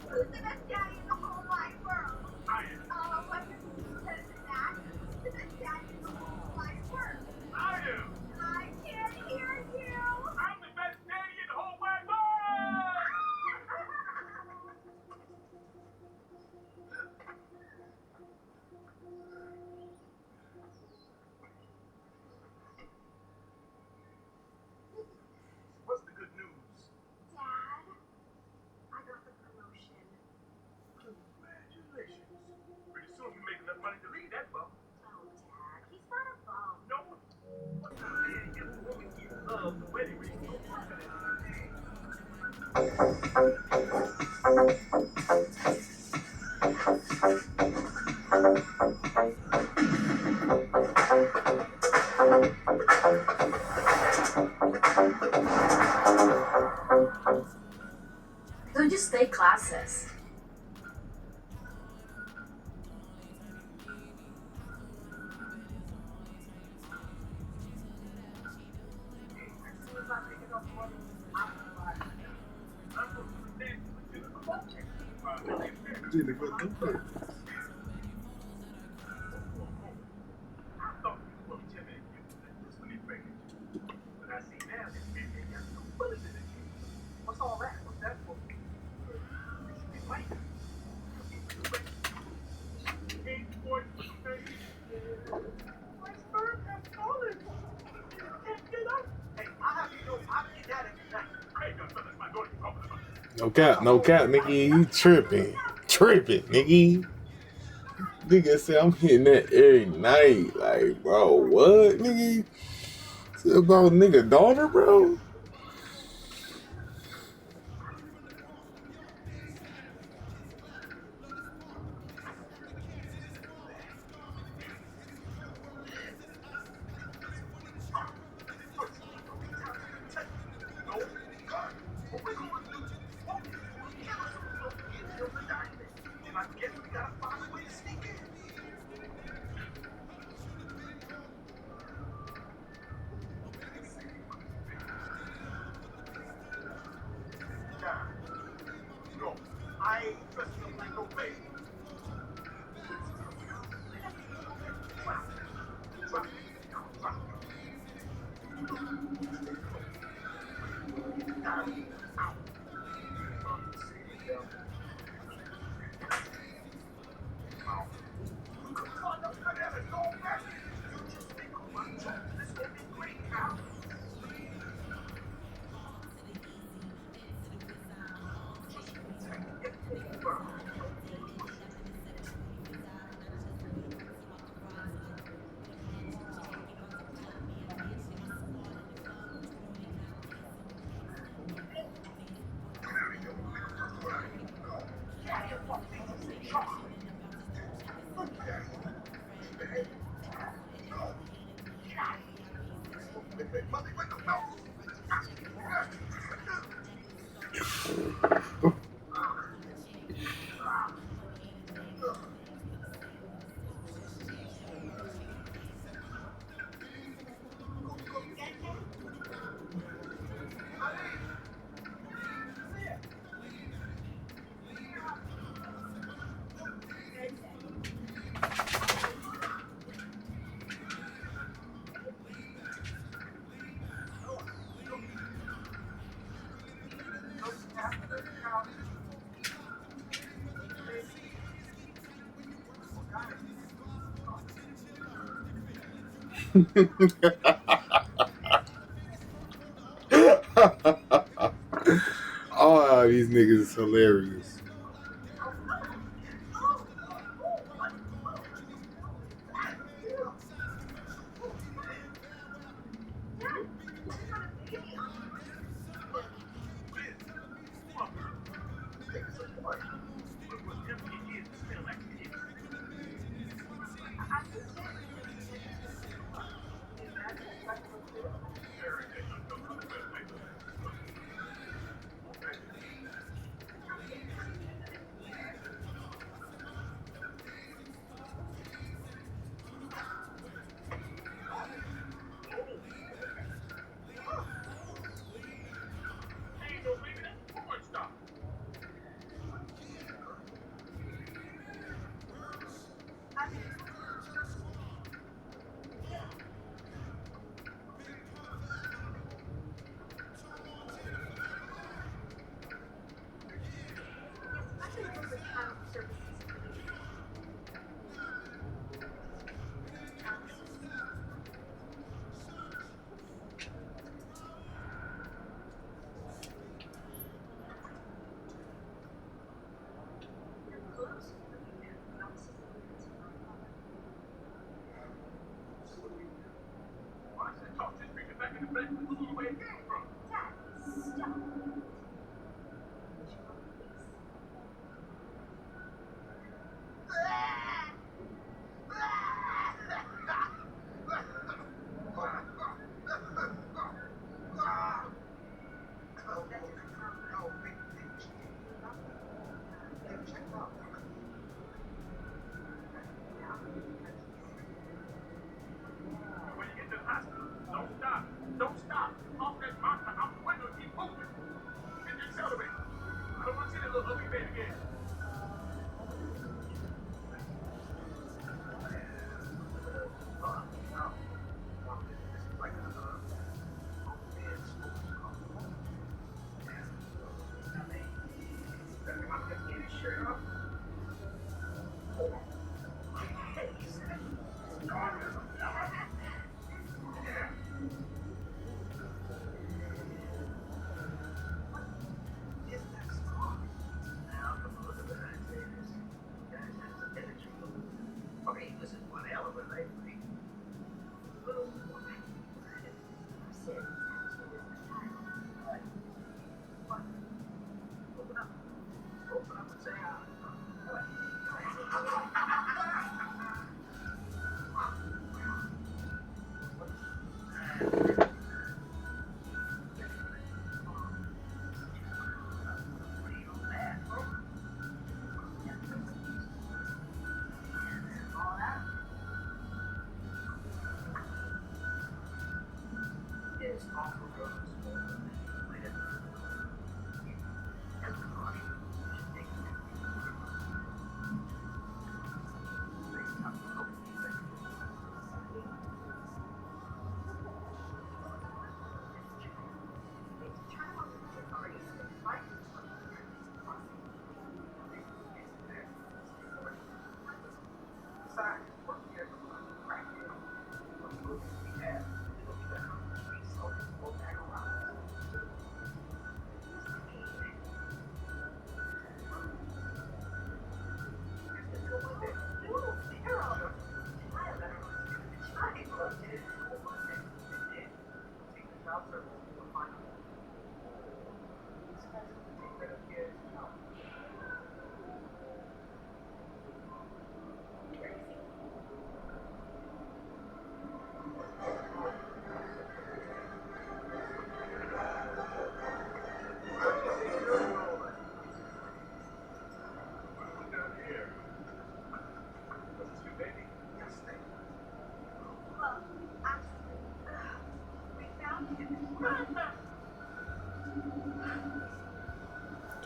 Who's the best daddy in the whole wide world? I am. What's your says that? Who's the best daddy in the whole wide world? I am. I can't hear you. I'm the best daddy in the whole wide world. What's the good news? Dad, I got the promotion. Congratulations. Pretty soon we make enough money to leave that bum. Oh, Dad, he's not a bum. No. What kind of man gets a woman he loves the wedding ring? No wonder that's his name. Don't just take classes. What's all that? What's that for? No cap, nigga. You tripping, nigga. Nigga say I'm hitting that every night. Like, bro, what, nigga? It's about nigga daughter, bro. No, I ain't dressing up like no baby. Drop All these niggas is hilarious.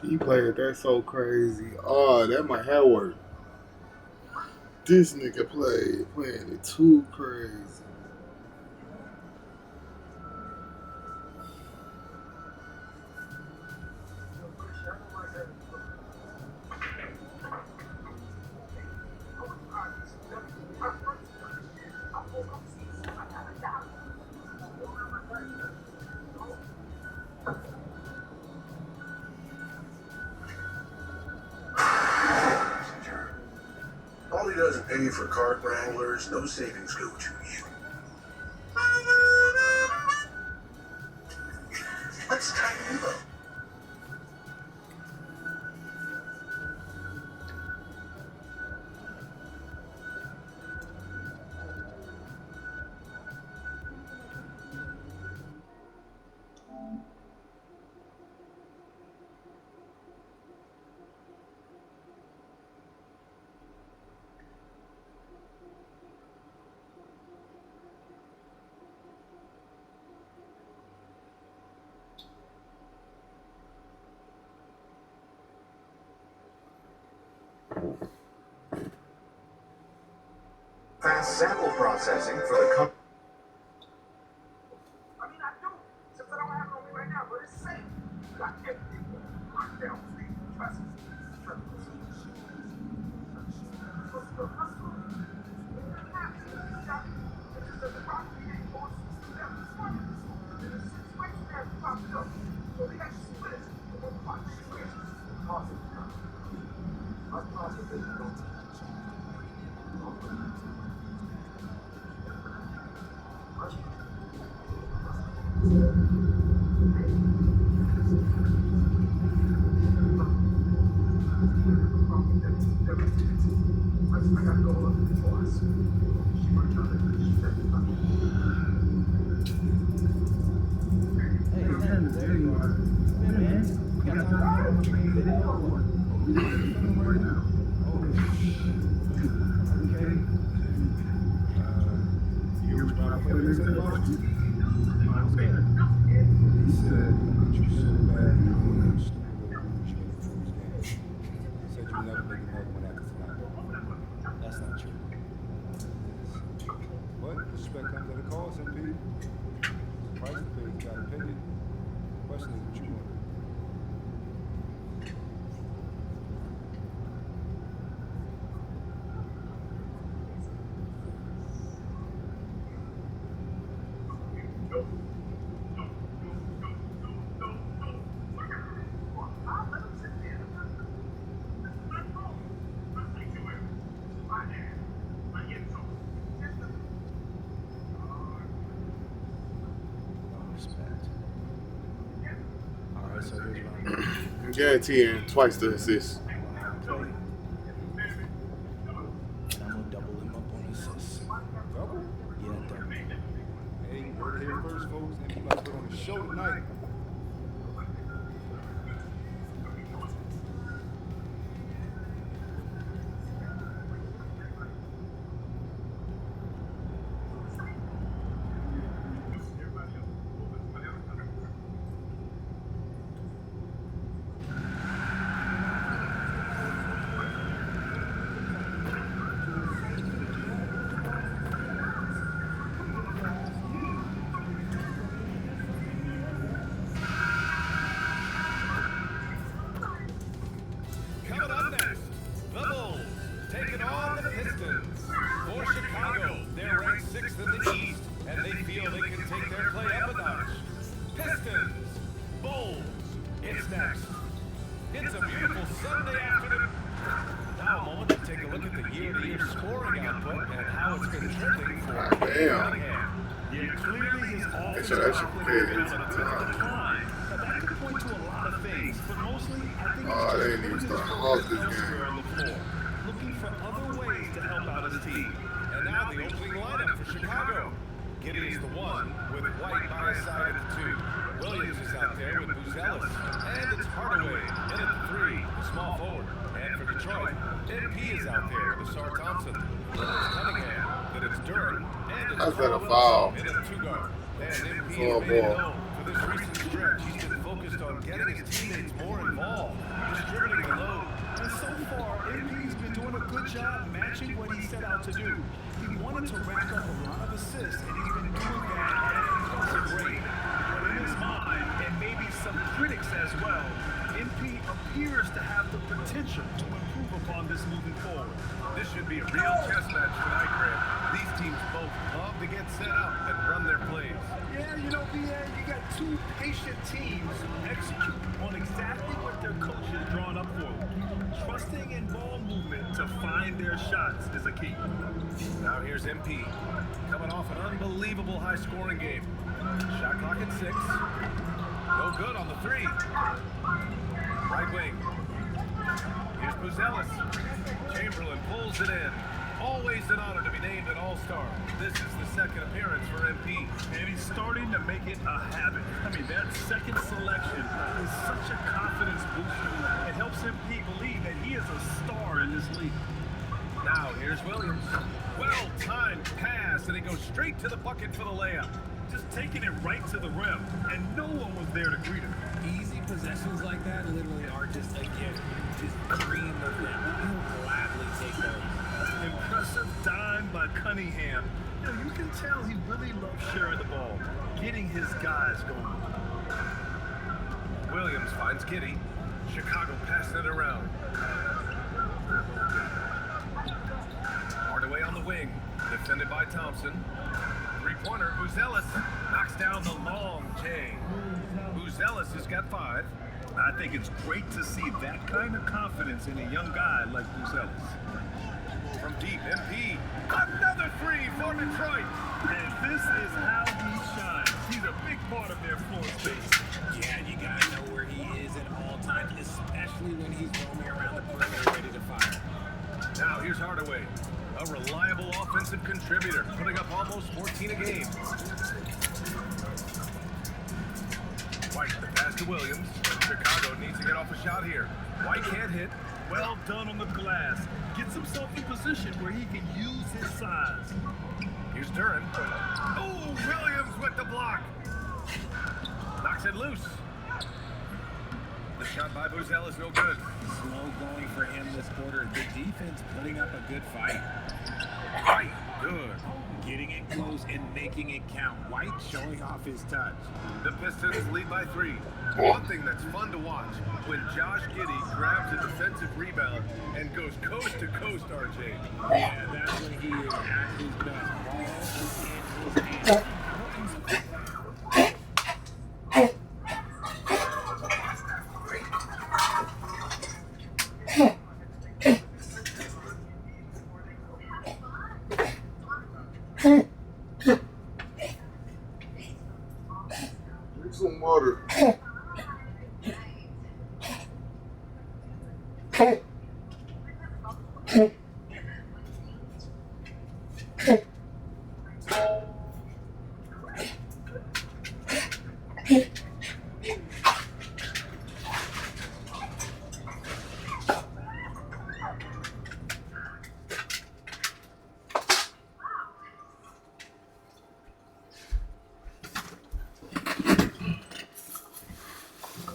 He played that so crazy. Oh, that might have worked. This nigga playing it too crazy. All he doesn't pay for cart wranglers, no savings go to you. Let's tighten you up. Fast sample processing for the company. I mean, I do. Except I don't have it on me right now, but it's safe. Got everything locked down. Trust me. Trust me. Let's go. Let's go. It doesn't happen. It's just that the property ain't going to do that. It's funny. There's a situation there that popped up. So we got to split it. And we'll find the situation. Awesome. Our process is going to There you are. Yeah, man. We got time to video. Right now. Okay. You were about to play this at lunch? He said, you so bad you don't understand said you never make another one after tonight. That's not true. What? Respect comes at a cost, MP. Price to pay, you gotta pay it. Question is what you want. Alright, so here's my Guaranteeing twice the assist. play. And I'm gonna double him up on assists. Double? Yeah, double. Hey, heard it here first, folks. MP about to put on the show tonight. Coming up next, the Bulls taking on the Pistons. For Chicago, they're ranked 6th in the East, and they feel they can take their play up a notch. Pistons, Bulls, it's next. It's a beautiful Sunday afternoon. Now a moment to take a look at the year-to-year scoring output and how it's been trending for Damn. Cunningham. Yeah, clearly his They should actually compare it to decline. Now that could point to a lot of things, but mostly I think Oh, they didn't even start off this game. elsewhere on the floor, looking for other ways to help out his team. And now the opening lineup for Chicago. Giddey is the one, with White by his side at the 2. Williams is out there with Buzelis. And it's Hardaway in at the 3, the small forward. And for Detroit, MP is out there with Asar Thompson. Then it's Cunningham, then it's Duren, and it's That's not a Carl foul. Wilson in at 2 guard. And MP Foul has made it ball. known for this recent stretch he's been focused focused on getting his teammates more involved, distributing the load. And so far, MP's been doing a good job matching what he set out to do. He wanted to rack up a lot of assists, and he's been doing that at an impressive rate. But in his mind, and maybe some critics as well, MP appears to have the potential to improve upon this moving forward. This should be a real chess match tonight, Grant. These teams both love to get set up and run their plays. Yeah, you know, BA, you got two patient teams who execute on exactly what their coach has drawn up for them. Trusting in ball movement to find their shots is a key. Now here's MP, coming off an unbelievable high-scoring game. Shot clock at 6. No good on the 3. Right wing. Here's Buzelis. Chamberlain pulls it in. Always an honor to be named an All-Star. This is the second appearance for MP. And he's starting to make it a habit. I mean, that second selection is such a confidence booster. It helps MP believe that he is a star in this league. Now here's Williams. Well-timed pass, and he goes straight to the bucket for the layup. Just taking it right to the rim, and no one was there to greet him. Easy possessions like that literally are just a gift. Just dream of them. He'll gladly take those. Impressive dime by Cunningham. You know, you can tell he really loves sharing the ball, getting his guys going. Williams finds Giddey. Chicago passing it around. Hardaway on the wing, defended by Thompson. Three-pointer, Buzelis knocks down the long J. Buzelis has got 5. I think it's great to see that kind of confidence in a young guy like Buzelis. From deep, MP. Another 3 for Detroit. And this is how he shines. He's a big part of their floor space. Yeah, you gotta know where he is at all times, especially when he's roaming around the perimeter ready to fire. Now here's Hardaway, a reliable offensive contributor, putting up almost 14 a game. White, the pass to Williams. Chicago needs to get off a shot here. White can't hit. Well done on the glass. Gets himself in position where he can use his size. Here's Duran. Oh, Williams with the block. Knocks it loose. The shot by Buzelis no good. Slow going for him this quarter. The defense putting up a good fight. White, good. Getting it close and making it count. White showing off his touch. The Pistons lead by 3. One thing that's fun to watch, when Josh Giddey grabs a defensive rebound and goes coast to coast, RJ. Yeah, that's when he is at his best. Ball is in his hands. Drink some water.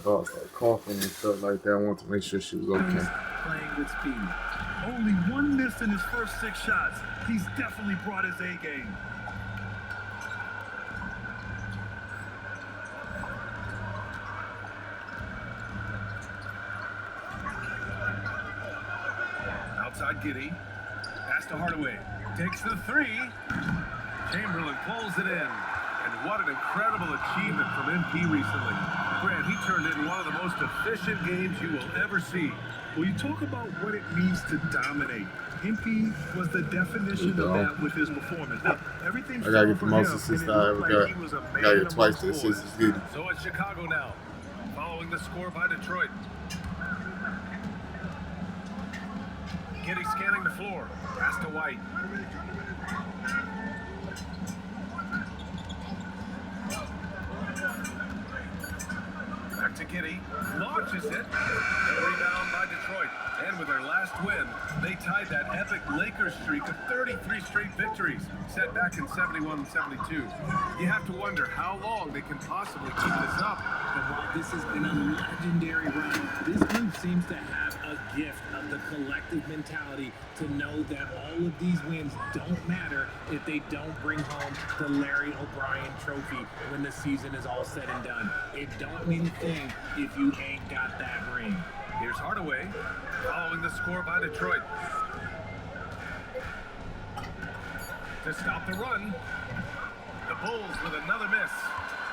Like coughing and stuff like that. I want to make sure she was okay. Playing with speed. Only 1 miss in his first 6 shots. He's definitely brought his A game. Outside Giddey. Pass to Hardaway. Takes the 3. Chamberlain pulls it in. And what an incredible achievement from MP recently. Grant, he turned in one of the most efficient games you will ever see. Well, you talk about what it means to dominate. MP was the definition of that with his performance. Now, everything I gotta get the most assists I ever got. I gotta get twice the assists. It's good. So it's Chicago now, following the score by Detroit. Giddey scanning the floor. Pass to White. Back to Giddey. Launches it. And a rebound by Detroit. And with their last win, they tied tied that epic Lakers streak of 33 straight victories, set back in 71 and 72. You have to wonder how long they can possibly keep this up. But while this has been a legendary run, this group seems to have a gift of the collective mentality to know that all of these wins don't matter if they don't bring home the Larry O'Brien trophy when the season is all said and done. It don't mean a thing if you ain't got that ring. Here's Hardaway, following the score by Detroit. To stop the run, the Bulls with another miss.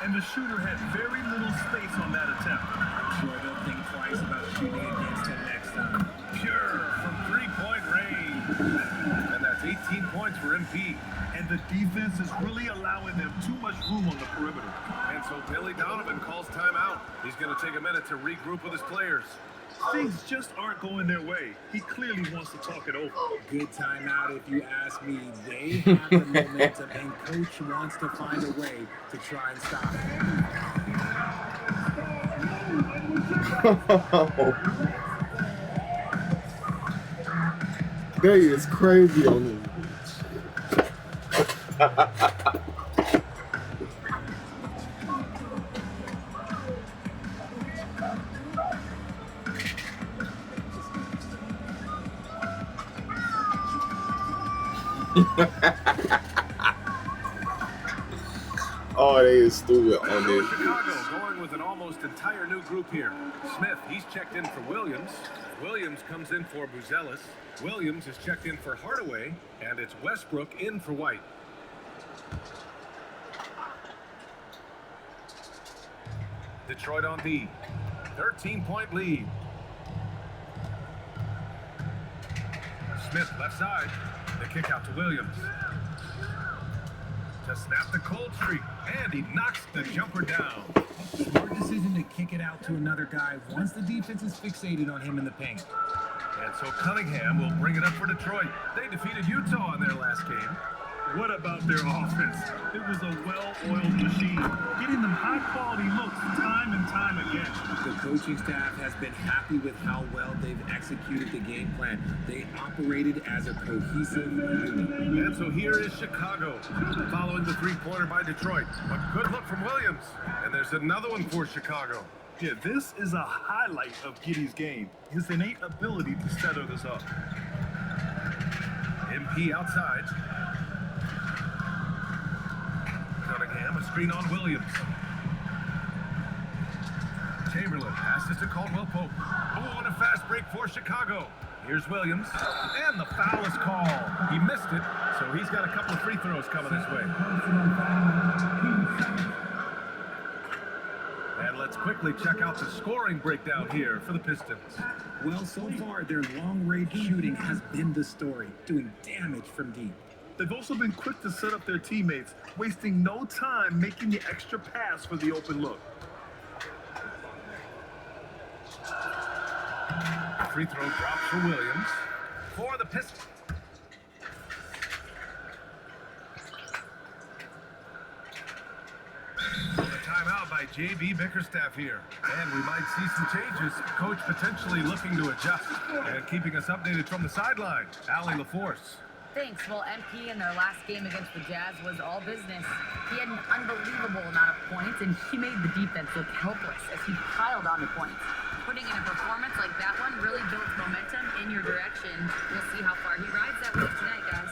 And the shooter had very little space on that attempt. I'm sure they'll think twice about shooting against him next time. Pure from three-point range. And that's 18 points for MP. And the defense is really allowing them too much room on the perimeter. And so Billy Donovan calls timeout. He's going to take a minute to regroup with his players. Things just aren't going their way. He clearly wants to talk it over. Good timeout if you ask me. They have the momentum and coach wants to find a way to try and stop it. That is crazy on me. Oh, they is stupid on this. Chicago going with an almost entire new group here. Smith, he's checked in for Williams. Williams comes in for Buzelis. Williams is checked in for Hardaway. And it's Westbrook in for White. Detroit on D. 13-point lead. Smith left side. The kick out to Williams. To snap the cold streak. And he knocks the jumper down. Smart decision to kick it out to another guy once the defense is fixated on him in the paint. And so Cunningham will bring it up for Detroit. They defeated Utah in their last game. What about their offense? It was a well-oiled machine, getting them high-quality looks time and time again. The coaching staff has been happy with how well they've executed the game plan. They operated as a cohesive unit. And so here is Chicago, following the three-pointer by Detroit. A good look from Williams. And there's another one for Chicago. Yeah, this is a highlight of Giddey's game, his innate ability to set others up. MP outside. Cunningham, a screen on Williams. Chamberlain passes to Caldwell Pope. Oh, and a fast break for Chicago. Here's Williams, and the foul is called. He missed it, so he's got a couple of free throws coming his way. And let's quickly check out the scoring breakdown here for the Pistons. Well, so far, their long-range shooting has been the story, doing damage from deep. They've also been quick to set up their teammates, wasting no time making the extra pass for the open look. Free throw drops for Williams for the Pistons. The timeout by J.B. Bickerstaff here. And we might see some changes. Coach potentially looking to adjust. And keeping us updated from the sideline, Allie LaForce. Thanks. Well, MP in their last game against the Jazz was all business. He had an unbelievable amount of points, and he made the defense look helpless as he piled on the points. Putting in a performance like that one really builds momentum in your direction. We'll see how far he rides that wave tonight, guys.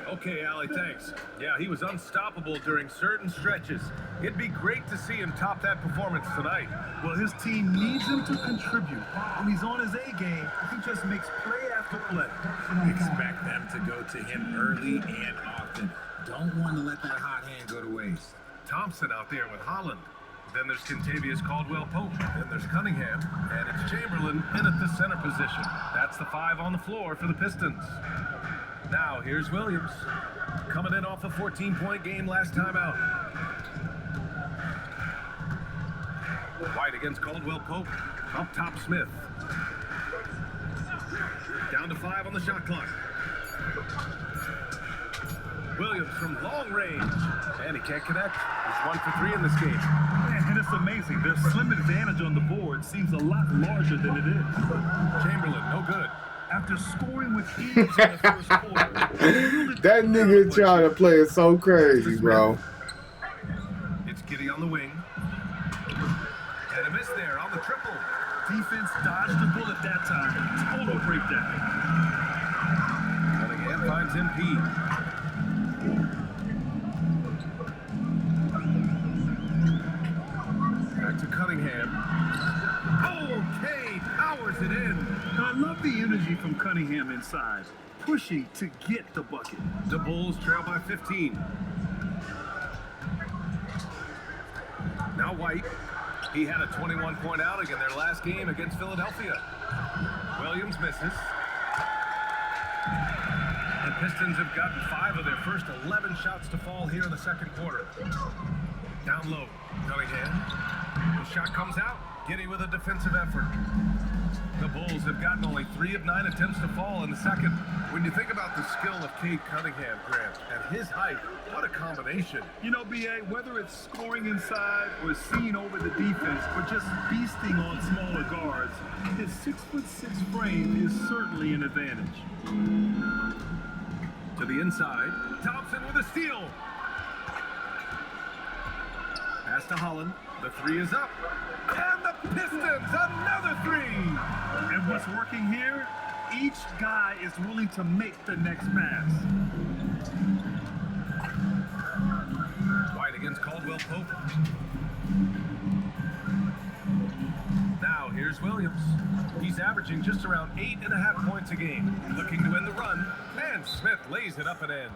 Okay, Allie, thanks. Yeah, he was unstoppable during certain stretches. It'd be great to see him top that performance tonight. Well, his team needs him to contribute. When he's on his A game, he just makes play after play. Expect them to go to him early and often. Don't want to let that hot hand go to waste. Thompson out there with Holland. Then there's Kentavious Caldwell-Pope. Then there's Cunningham. And it's Chamberlain in at the center position. That's the 5 on the floor for the Pistons. Now, here's Williams. Coming in off a 14-point game last time out. White against Caldwell-Pope. Up top, Smith. Down to 5 on the shot clock. Williams from long range. And he can't connect. He's 1 for 3 in this game. And it's amazing. Their slim advantage on the board seems a lot larger than it is. Chamberlain, no good. After scoring with ease in the first quarter, That nigga trying to play it so crazy, bro. It's Giddey on the wing. And a miss there on the triple. defense dodged the bullet that time. Total breakdown. Cunningham finds MP. Back to Cunningham. Okay, powers it in. I love the energy from Cunningham inside, pushing to get the bucket. The Bulls trail by 15. Now White. He had a 21-point outing in their last game against Philadelphia. Williams misses. The Pistons have gotten 5 of their first 11 shots to fall here in the second quarter. Down low, Cunningham. The shot comes out. Giddey with a defensive effort. The Bulls have gotten only 3 of 9 attempts to fall in the second. When you think about the skill of Cade Cunningham, Grant, and his height, what a combination. You know, BA, whether it's scoring inside or seeing over the defense or just feasting on smaller guards, his 6'6" frame is certainly an advantage. To the inside, Thompson with a steal. Pass to Holland. The 3 is up. And the Pistons, another 3. And what's working here? Each guy is willing to make the next pass. White against Caldwell Pope. Now here's Williams. He's averaging just around 8.5 points a game. Looking to end the run. And Smith lays it up and in.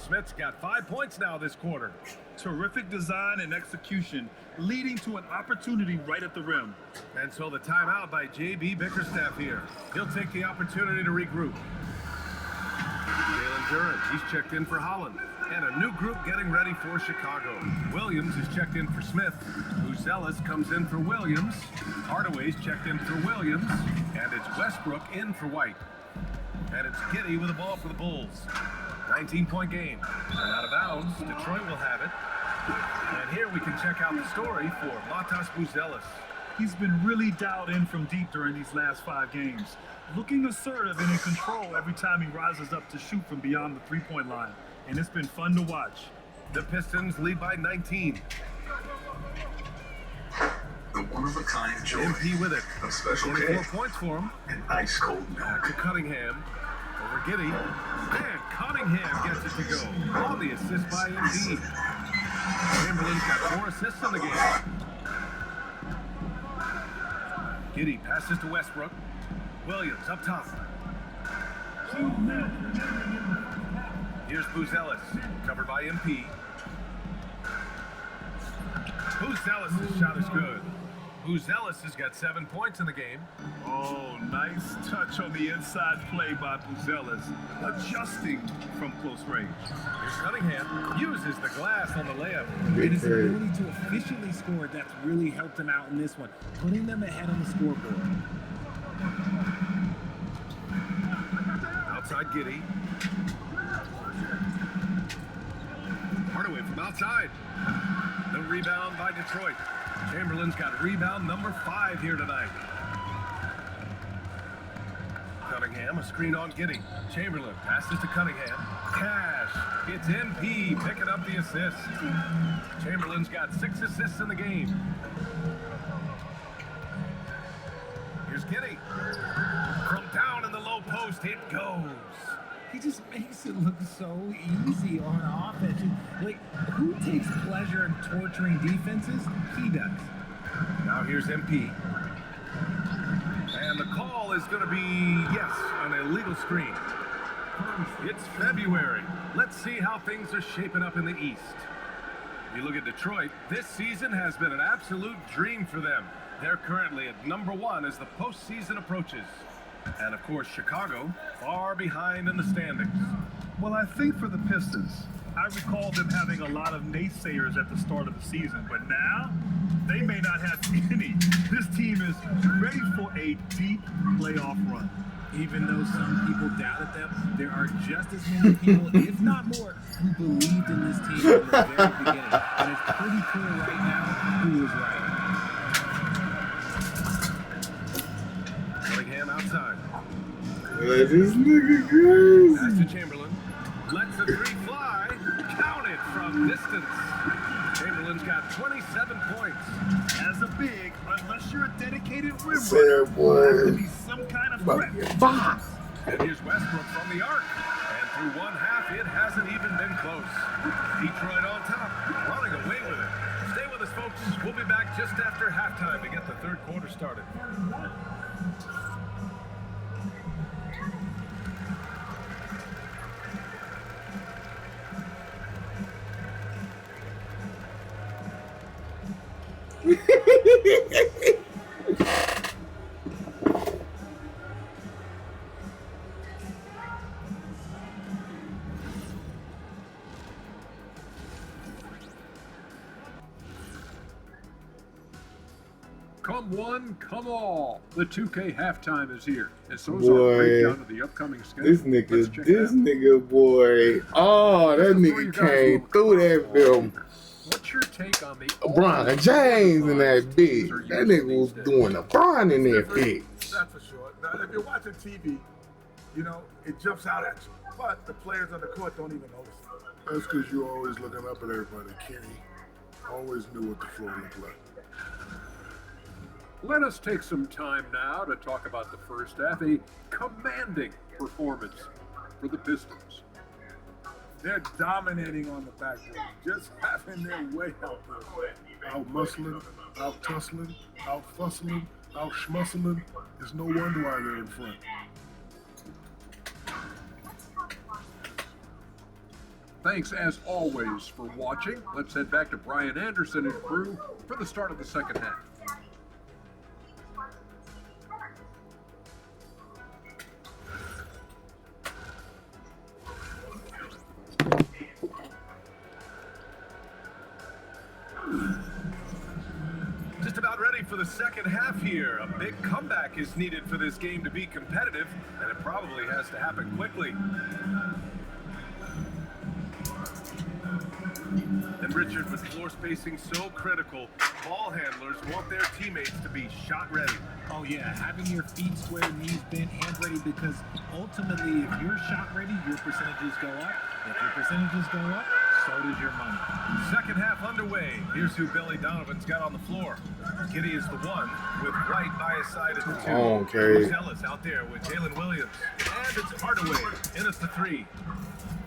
Smith's got 5 points now this quarter. Terrific design and execution, leading to an opportunity right at the rim. And so the timeout by J.B. Bickerstaff here. He'll take the opportunity to regroup. Jalen Duren, he's checked in for Holland. And a new group getting ready for Chicago. Williams is checked in for Smith. Buzelis comes in for Williams. Hardaway's checked in for Williams. And it's Westbrook in for White. And it's Giddey with the ball for the Bulls. 19-point game. And out of bounds, Detroit will have it. And here we can check out the story for Matas Buzelis. He's been really dialed in from deep during these last 5 games, looking assertive and in control every time he rises up to shoot from beyond the three-point line. And it's been fun to watch. The Pistons lead by 19. The one-of-a-kind joy MP with it. of Special 24 K points for him. and ice cold Back to milk. Cunningham. Over Giddey. And Cunningham gets it to go. On the assist by Embiid. Chamberlain's got 4 assists in the game. Giddey passes to Westbrook. Williams up top. Here's Buzelis, covered by MP. Buzelis' shot is good. Buzelis has got 7 points in the game. Oh, nice touch on the inside play by Buzelis, adjusting from close range. Here's Cunningham, uses the glass on the layup. And his ability to efficiently score, that's really helped him out in this one, putting them ahead on the scoreboard. Outside Giddey. Hardaway from outside. The rebound by Detroit. Chamberlain's got rebound number 5 here tonight. Cunningham, a screen on Giddey. Chamberlain passes to Cunningham. Cash. It's MP picking up the assist. Chamberlain's got 6 assists in the game. Here's Giddey. From down in the low post, it goes. He just makes it look so easy on offense. Like, who takes pleasure in torturing defenses? He does. Now here's MP. And the call is going to be, yes, an illegal screen. It's February. Let's see how things are shaping up in the East. If you look at Detroit, this season has been an absolute dream for them. They're currently at number 1 as the postseason approaches. And of course, Chicago, far behind in the standings. Well, I think for the Pistons, I recall them having a lot of naysayers at the start of the season, but now they may not have any. This team is ready for a deep playoff run. Even though some people doubted them, there are just as many people, if not more, who believed in this team from the very beginning. And it's pretty clear right now who is right. Cunningham outside. Let this nigga Pass crazy. to Chamberlain. Lets the three fly. Counted from distance. Chamberlain's got 27 points. As a big, unless you're a dedicated rim Say runner, that, you have to boy. be some kind of About threat. to get five. And here's Westbrook from the arc. And through one half, it hasn't even been close. Detroit on top, running away with it. Stay with us, folks. We'll be back just after halftime to get the third quarter started. Come one, come all. The 2K halftime is here, and so is Boy, our breakdown of the upcoming schedule. This Let's check it this out. nigga, boy. Oh, that Before you nigga guys came move through that across the film. ball, what's your take on the LeBron James in that bitch. That nigga was doing LeBron in that bitch. That's for sure. Now, if you're watching TV, you know, it jumps out at you. But the players on the court don't even notice it. That's because you're always looking up at everybody, Kenny. Always knew what the floor looked like. Let us take some time now to talk about the first half. A commanding performance for the Pistons. They're dominating on the backboard, just having their way out there. Out muscling, out tussling, out fussling, out schmuscling. It's no wonder why they're in front. Thanks as always for watching. Let's head back to Brian Anderson and crew for the start of the second half. Just about ready for the second half here. A big comeback is needed for this game to be competitive, and it probably has to happen quickly. And Richard, with floor spacing so critical, ball handlers want their teammates to be shot ready. Oh yeah, having your feet square, knees bent, hands ready, because ultimately if you're shot ready, your percentages go up. If your percentages go up, so does your money. Second half underway. Here's who Billy Donovan's got on the floor. Giddy is the one, with White by his side at the two. Okay. Ellis out there with Jalen Williams. And it's Hardaway in at the three.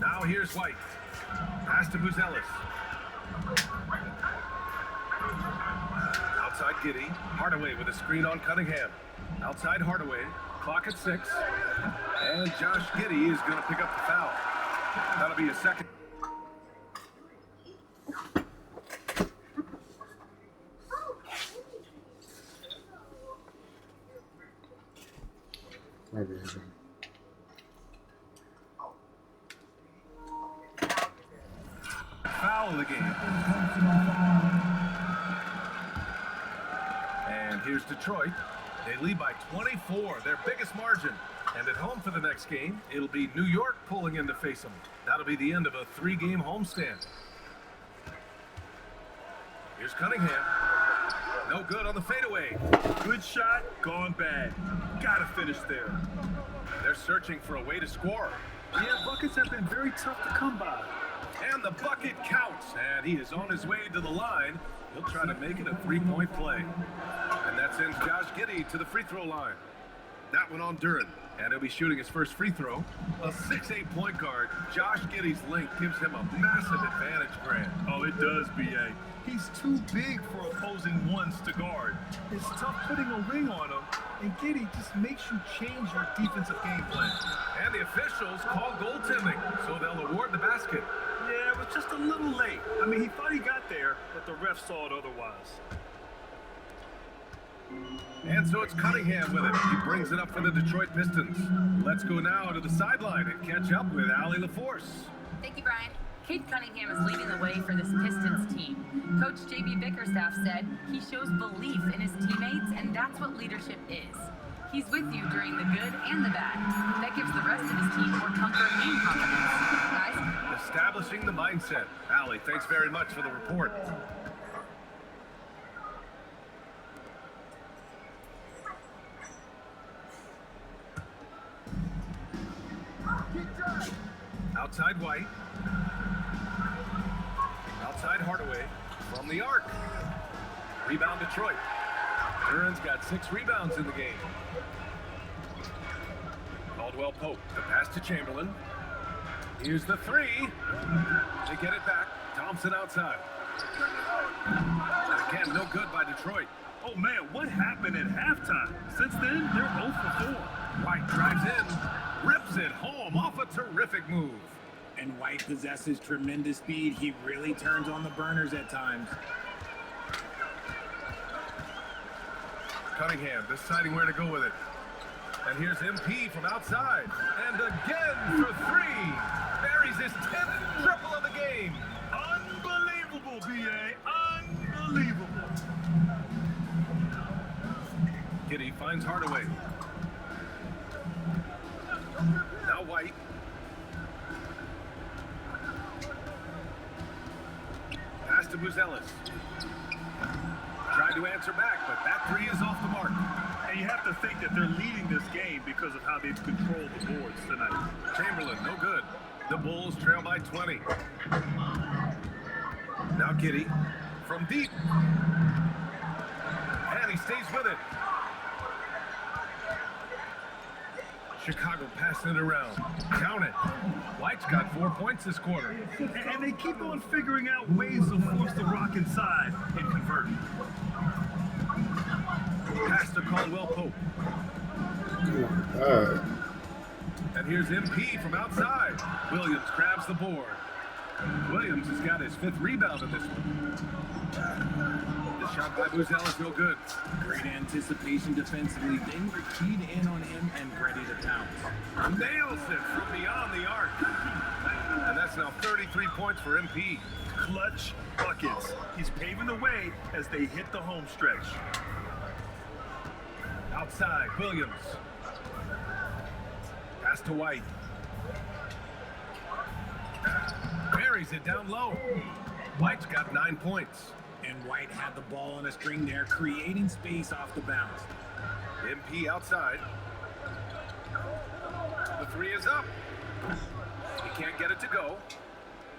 Now here's White. Pass to Buzelis. Outside Giddy. Hardaway with a screen on Cunningham. Outside Hardaway. Clock at 6. And Josh Giddy is going to pick up the foul. That'll be a second. Foul of the game. And here's Detroit. They lead by 24, their biggest margin. And at home for the next game, it'll be New York pulling in to face them. That'll be the end of a 3-game homestand. Here's Cunningham. No good on the fadeaway. Good shot, gone bad. Gotta finish there. They're searching for a way to score. Yeah, buckets have been very tough to come by. And the bucket counts. And he is on his way to the line. He'll try to make it a 3-point play. And that sends Josh Giddy to the free throw line. That one on Duren. And he'll be shooting his first free throw. A 6'8" point guard, Josh Giddey's length gives him a massive advantage, Grant. Oh, it does, B.A. He's too big for opposing ones to guard. It's tough putting a ring on him, and Giddey just makes you change your defensive game plan. And the officials call goaltending, so they'll award the basket. Yeah, but just a little late. I mean, he thought he got there, but the ref saw it otherwise. And so it's Cunningham with it. He brings it up for the Detroit Pistons. Let's go now to the sideline and catch up with Allie LaForce. Thank you, Brian. Cade Cunningham is leading the way for this Pistons team. Coach J.B. Bickerstaff said he shows belief in his teammates, and that's what leadership is. He's with you during the good and the bad. That gives the rest of his team more comfort and confidence. Guys? Establishing the mindset. Allie, thanks very much for the report. Outside White. Outside Hardaway. From the arc. Rebound Detroit. Duran's got 6 rebounds in the game. Caldwell Pope. The pass to Chamberlain. Here's the 3. They get it back. Thompson outside. And again, no good by Detroit. Oh man, what happened at halftime? Since then, they're 0 for 4. White drives in, rips it home off a terrific move. And White possesses tremendous speed. He really turns on the burners at times. Cunningham deciding where to go with it. And here's MP from outside. And again for 3. Buries his 10th triple of the game. Unbelievable, B.A. Unbelievable. Giddey finds Hardaway. Now White. Pass to Buzelis. Tried to answer back, but that 3 is off the mark. And you have to think that they're leading this game because of how they've controlled the boards tonight. Chamberlain, no good. The Bulls trail by 20. Now Giddey from deep. And he stays with it. Chicago passing it around. Count it. White's got 4 points this quarter. And they keep on figuring out ways to force the Rock inside and convert. Pass to Caldwell Pope. And here's MP from outside. Williams grabs the board. Williams has got his 5th rebound in this one. The shot by Buzelis no good. Great anticipation defensively. They were keyed in on him and ready to pounce. Nails it from beyond the arc. And that's now 33 points for MP. Clutch buckets. He's paving the way as they hit the home stretch. Outside, Williams. Pass to White. Buries it down low. White's got 9 points. And White had the ball on a string there, creating space off the bounce. MP outside. The 3 is up. He can't get it to go.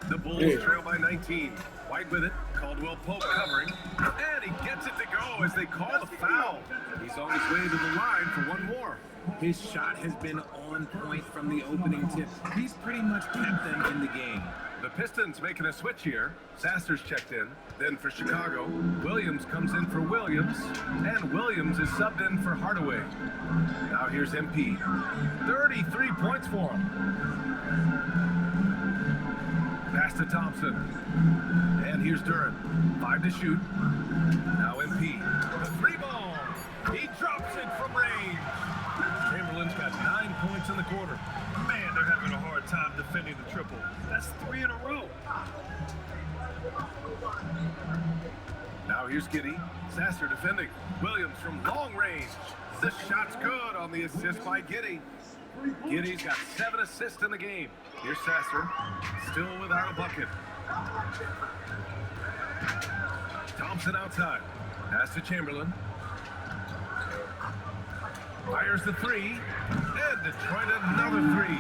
The Bulls trail by 19. White with it. Caldwell Pope covering. And he gets it to go as they call the foul. He's on his way to the line for one more. His shot has been on point from the opening tip. He's pretty much kept them in the game. The Pistons making a switch here. Sasser's checked in. Then for Chicago, Williams comes in for Williams. And Williams is subbed in for Hardaway. Now here's MP. 33 points for him. Pass to Thompson. And here's Duran. 5 to shoot. Now MP. The 3 ball. He drops it from range. Chamberlain's got 9 points in the quarter. Man, they're having a hard time defending the triple. That's 3 in a row. Now here's Giddey. Sasser defending. Williams from long range. The shot's good on the assist by Giddey. Giddey's got 7 assists in the game. Here's Sasser. Still without a bucket. Thompson outside. Pass to Chamberlain. Fires the 3. And Detroit another 3.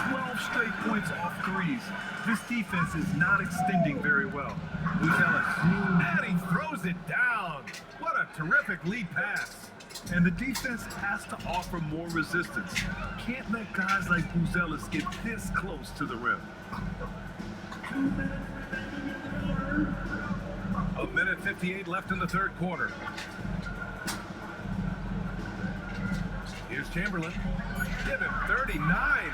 12 straight points off threes. This defense is not extending very well. Buzelis. And he throws it down. What a terrific lead pass. And the defense has to offer more resistance. Can't let guys like Buzelis get this close to the rim. A minute 58 left in the third quarter. Here's Chamberlain. Give him 39.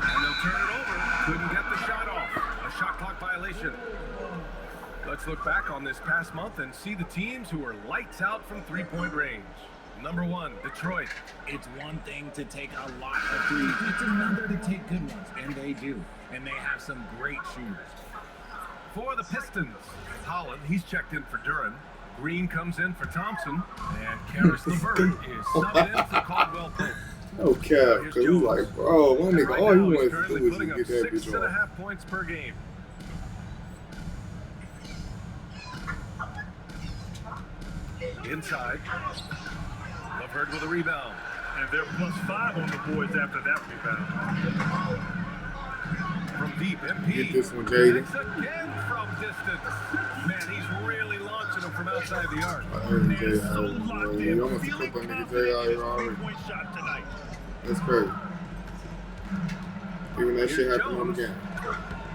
And they'll turn it over. Couldn't get the shot off. A shot clock violation. Let's look back on this past month and see the teams who are lights out from three-point range. Number 1, Detroit. It's one thing to take a lot of threes. It's another to take good ones, and they do. And they have some great shooters. For the Pistons, Holland, he's checked in for Duran. Green comes in for Thompson, and Karis LeVert is subbed in for Caldwell Pope. No cap, because he's like, bro, my nigga, all he He's wants to currently do is putting up get that bitch off. 6.5 points per game. Inside, LeVert with a rebound. And they're +5 on the boards after that rebound. From deep, MP. Get this one, Jaden. It's again from distance. Man, he's really launching them from outside the arc. They're so locked in, You almost feeling put that nigga confident in J.I. his already. three-point shot tonight. That's crazy. Even that shit happened on the game.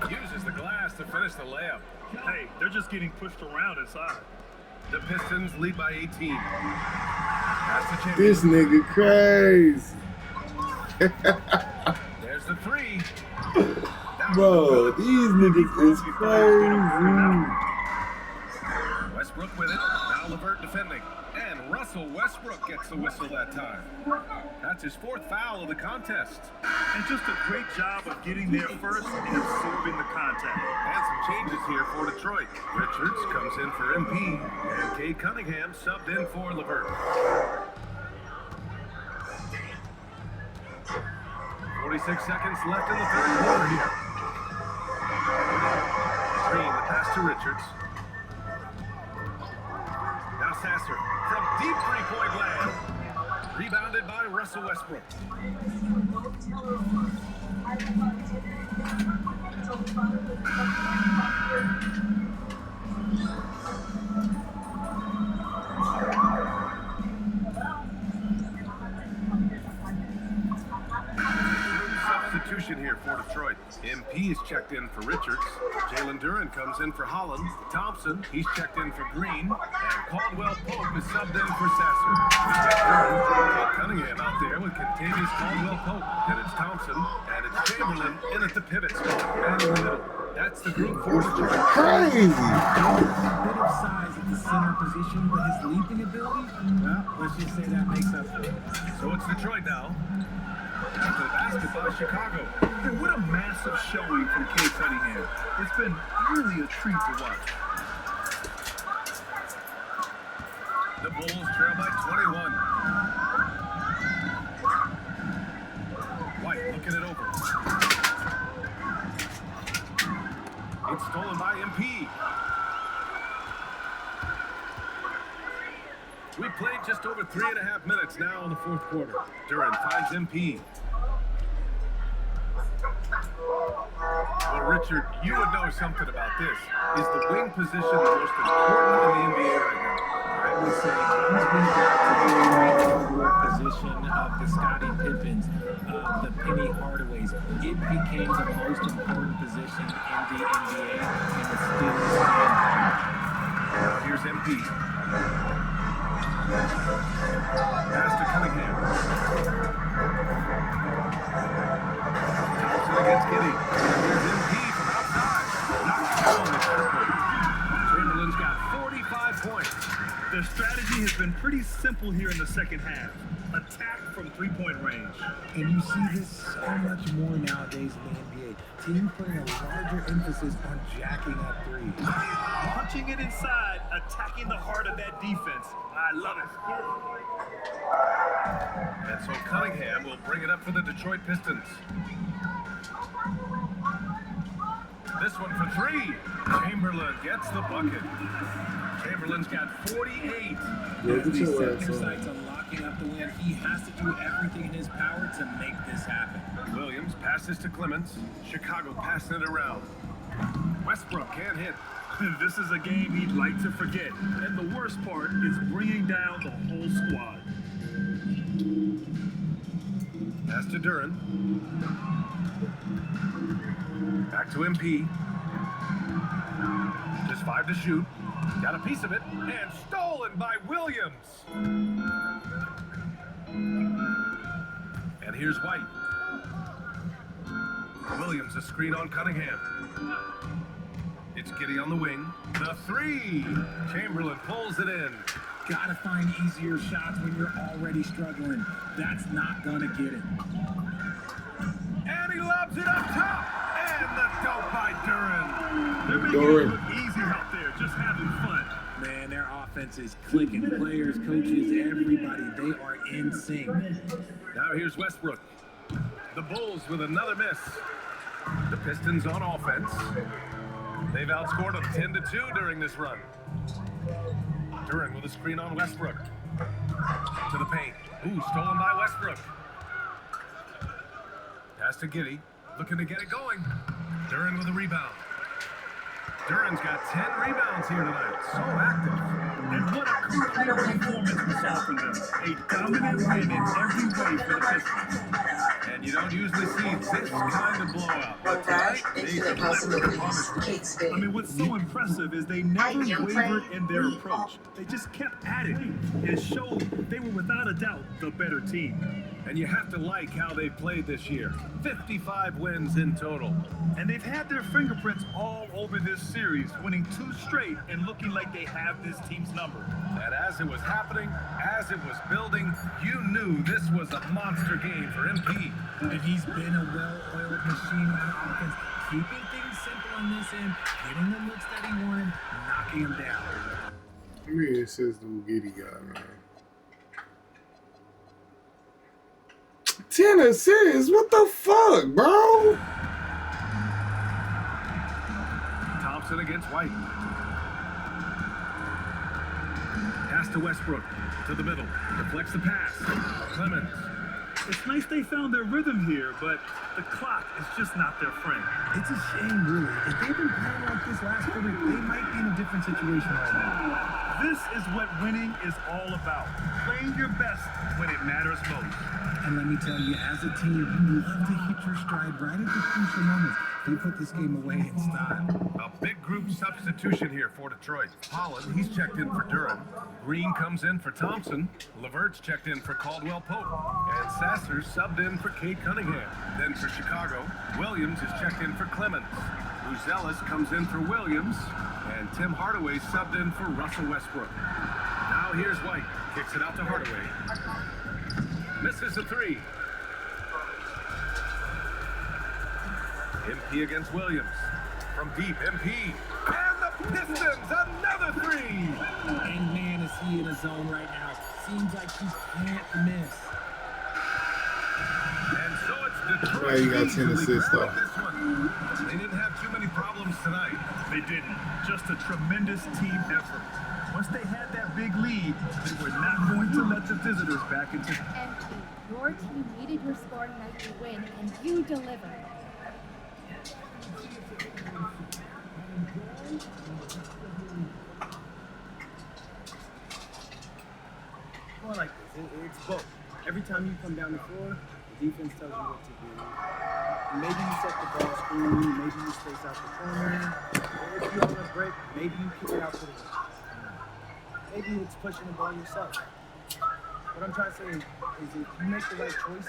Uses the glass to finish the layup. Hey, they're just getting pushed around inside. The Pistons lead by 18. That's the champion. This nigga crazy. There's the three. Bro, these niggas is crazy. Westbrook with it. Now LeVert defending. And Russell Westbrook gets the whistle that time. That's his 4th foul of the contest. And just a great job of getting there first and absorbing the contact. And some changes here for Detroit. Richards comes in for MP. And Cade Cunningham subbed in for LeVert. 46 seconds left in the 3rd quarter here. Green, the pass to Richards. Now Sasser from deep 3-point land. Rebounded by Russell Westbrook. Substitution here for Detroit. MP is checked in for Richards. Jalen Duren comes in for Holland. Thompson, he's checked in for Green. And Caldwell Pope is subbed in for Sasser. Cade Cunningham out there with contagious Caldwell Pope. And it's Thompson. And it's Chamberlain in at the pivot spot. And in the middle. That's the group for Detroit. Crazy. A bit of size at the center position, but his leaping ability, well, let's just say that makes up for it. So it's Detroit now. After the basket by Chicago. And what a massive showing from Cade Cunningham. It's been really a treat to watch. The Bulls trail by 21. White looking it over. It's stolen by MP. We played just over 3.5 minutes now in the 4th quarter. Duren finds MP. Well, Richard, you would know something about this. Is the wing position the most important in the NBA right now? I would say once we got to the right forward position of the Scottie Pippens, the Penny Hardaways, it became the most important position in the NBA, and it still is. Here's MP. Pass to Cunningham. Thompson against Giddey. Here's MP from outside. Knocks down the triple. Chamberlain's got 45 points. Their strategy has been pretty simple here in the second half. Attack from 3-point range. And you see this so much more nowadays in the NBA. Teams putting a larger emphasis on jacking up threes. Launching it inside, attacking the heart of that defense. I love it. And so Cunningham will bring it up for the Detroit Pistons. This one for 3. Chamberlain gets the bucket. Chamberlain's got 48. As they set their sights on locking up the win, he has to do everything in his power to make this happen. Williams passes to Clements. Chicago passing it around. Westbrook can't hit. This is a game he'd like to forget. And the worst part is bringing down the whole squad. Pass to Duren. Back to MP. Just 5 to shoot. Got a piece of it. And stolen by Williams. And here's White. Williams a screen on Cunningham. It's Giddey on the wing. The 3. Chamberlain pulls it in. Gotta find easier shots when you're already struggling. That's not gonna get it. And he lobs it up top. And the dunk by Duren. They're making it look easy out there, just having fun. Man, their offense is clicking. Players, coaches, everybody, they are in sync. Now here's Westbrook. The Bulls with another miss. The Pistons on offense. They've outscored them 10-2 during this run. Duren with a screen on Westbrook. To the paint. Ooh, stolen by Westbrook. Pass to Giddey. Looking to get it going. Duren with a rebound. Duren's got 10 rebounds here tonight. So active. And what a complete performance we saw from them. A dominant win in every way for the Pistons. And you don't usually see this kind of blowout. But tonight, they delivered the promise. I mean, what's so impressive is they never wavered in their approach. They just kept at it. It showed they were without a doubt the better team. And you have to like how they've played this year. 55 wins in total. And they've had their fingerprints all over this series, winning 2 straight and looking like they have this team's number. And as it was happening, as it was building, you knew this was a monster game for MP. And he's been a well-oiled machine on offense, keeping things simple on this end, getting the looks that he wanted, knocking him down. I mean, it says the Giddey guy, man. 10 assists? What the fuck, bro? Thompson against White. Pass to Westbrook. To the middle. Deflects the pass. Clemens. It's nice they found their rhythm here, but the clock is just not their friend. It's a shame, really. If they've been playing like this last quarter, they might be in a different situation right now. This is what winning is all about. Playing your best when it matters most. And let me tell you, as a team, you love to hit your stride right at the crucial moments. They put this game away in style. A big group substitution here for Detroit. Holland, he's checked in for Duren. Green comes in for Thompson. Levert's checked in for Caldwell Pope. And Sasser's subbed in for Cade Cunningham. Then for Chicago, Williams is checked in for Clemens. Uzelis comes in for Williams. And Tim Hardaway subbed in for Russell Westbrook. Now here's White. Kicks it out to Hardaway. Misses a 3. MP against Williams. From deep, MP. And the Pistons, another 3. And man, is he in a zone right now. Seems like he can't miss. And so it's Detroit. Yeah, you got 10 assists, though. They didn't have too many problems tonight. They didn't. Just a tremendous team effort. Once they had that big lead, they were not going to let the visitors back into it. MP, your team needed your scoring night to win, and you delivered. More like this. It's both. Every time you come down the floor, the defense tells you what to do. Maybe you set the ball screen, maybe you space out the corner. If you on a break, maybe you kick it out to the rim. Maybe it's pushing the ball yourself. What I'm trying to say is if you make the right choices,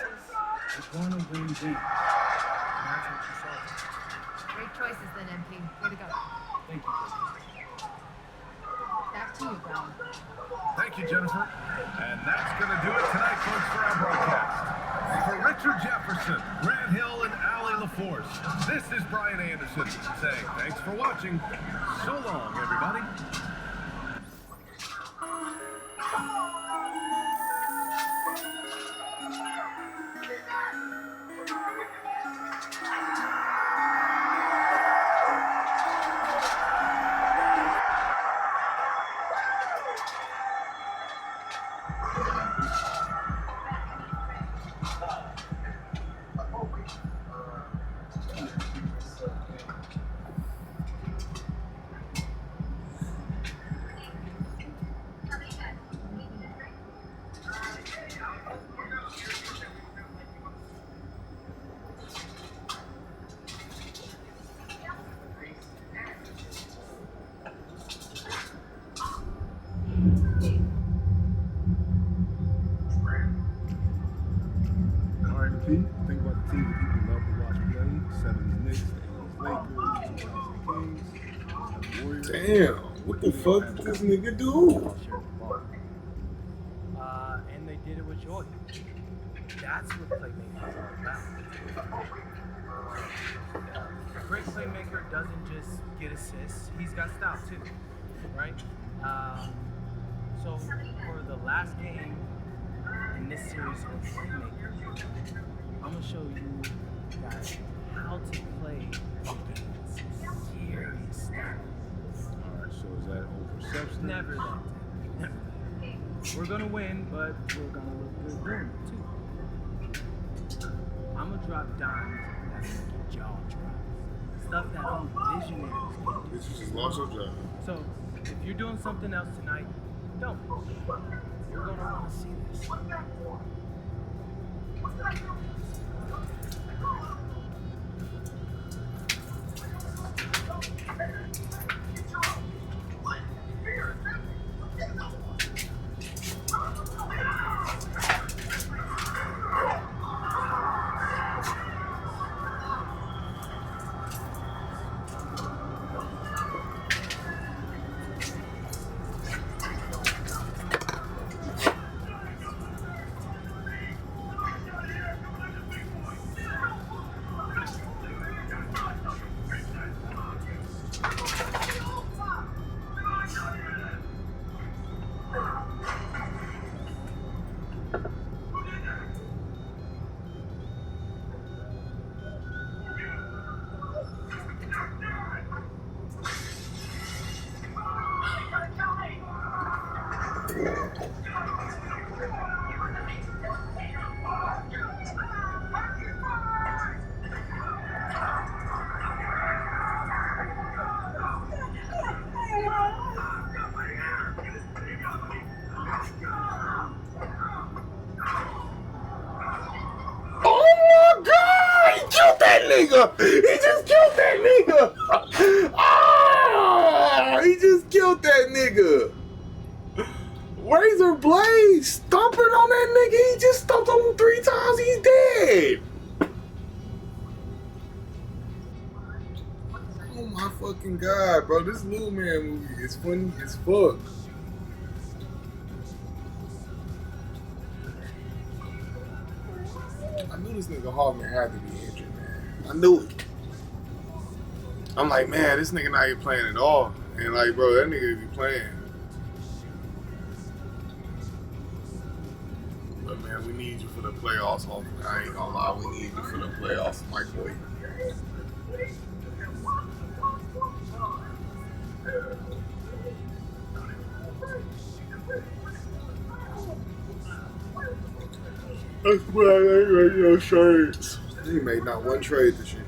you're going to win games. And that's what you saw. Great choices then, MP. Way to go. Thank you. Back to you, Brown. Thank you, Jennifer. And that's going to do it tonight, folks, for our broadcast. For Richard Jefferson, Grant Hill, and Allie LaForce, this is Brian Anderson saying thanks for watching. So long, everybody. Think about the teams that people love to watch play. 70s Knicks, the 80s Lakers, 2000 Kings, 7 Warriors. Damn, what the fuck did this nigga do? And they did it with joy. That's what playmaking is all about. A great playmaker doesn't just get assists, he's got style too, right? So for the last game in this series of playmaker, I'm gonna show you guys how to play defense. Serious stuff. Alright, so is that over substance? Never that. Never. We're gonna win, but we're gonna look good doing it too. I'm gonna drop dimes that make your jaw drop. Stuff that only visionaries can do. Bitch, you just lost your job. So, if you're doing something else tonight, don't. You're gonna wanna see this. Nigga! He just killed that nigga! Ah! He just killed that nigga! Razor blade stomping on that nigga! He just stomped on him 3 times, he's dead! Oh my fucking god, bro. This Little Man movie is funny as fuck. I knew this nigga Hawkman had to be injured, man. I knew it. I'm like, man, this nigga not even playing at all. And like, bro, that nigga be playing. But man, we need you for the playoffs, Hawkman. I ain't gonna lie, we need you for the playoffs, my boy. That's why I ain't make no trades. He made not one trade this year.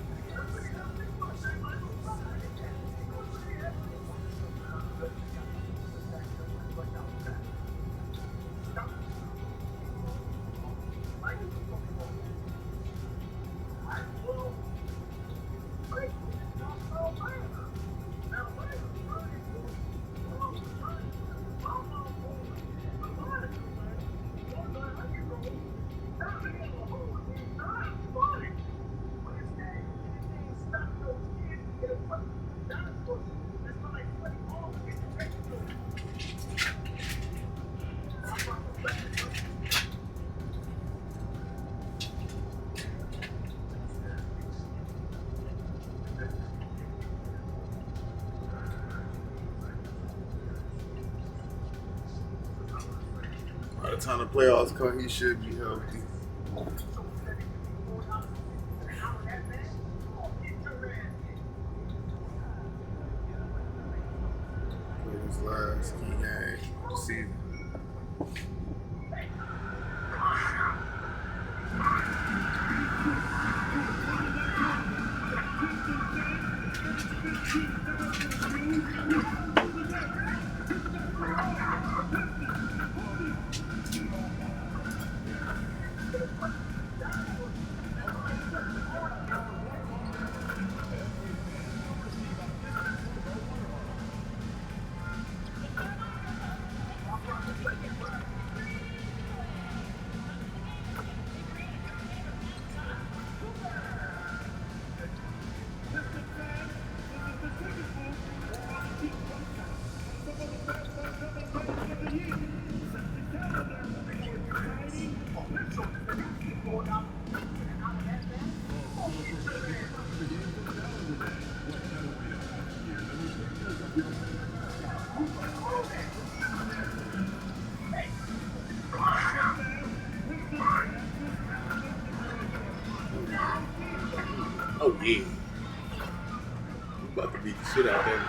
By the time the playoffs come, he should be healthy. For his last key game of the season. Oh yeah. We about to beat the shit out of him.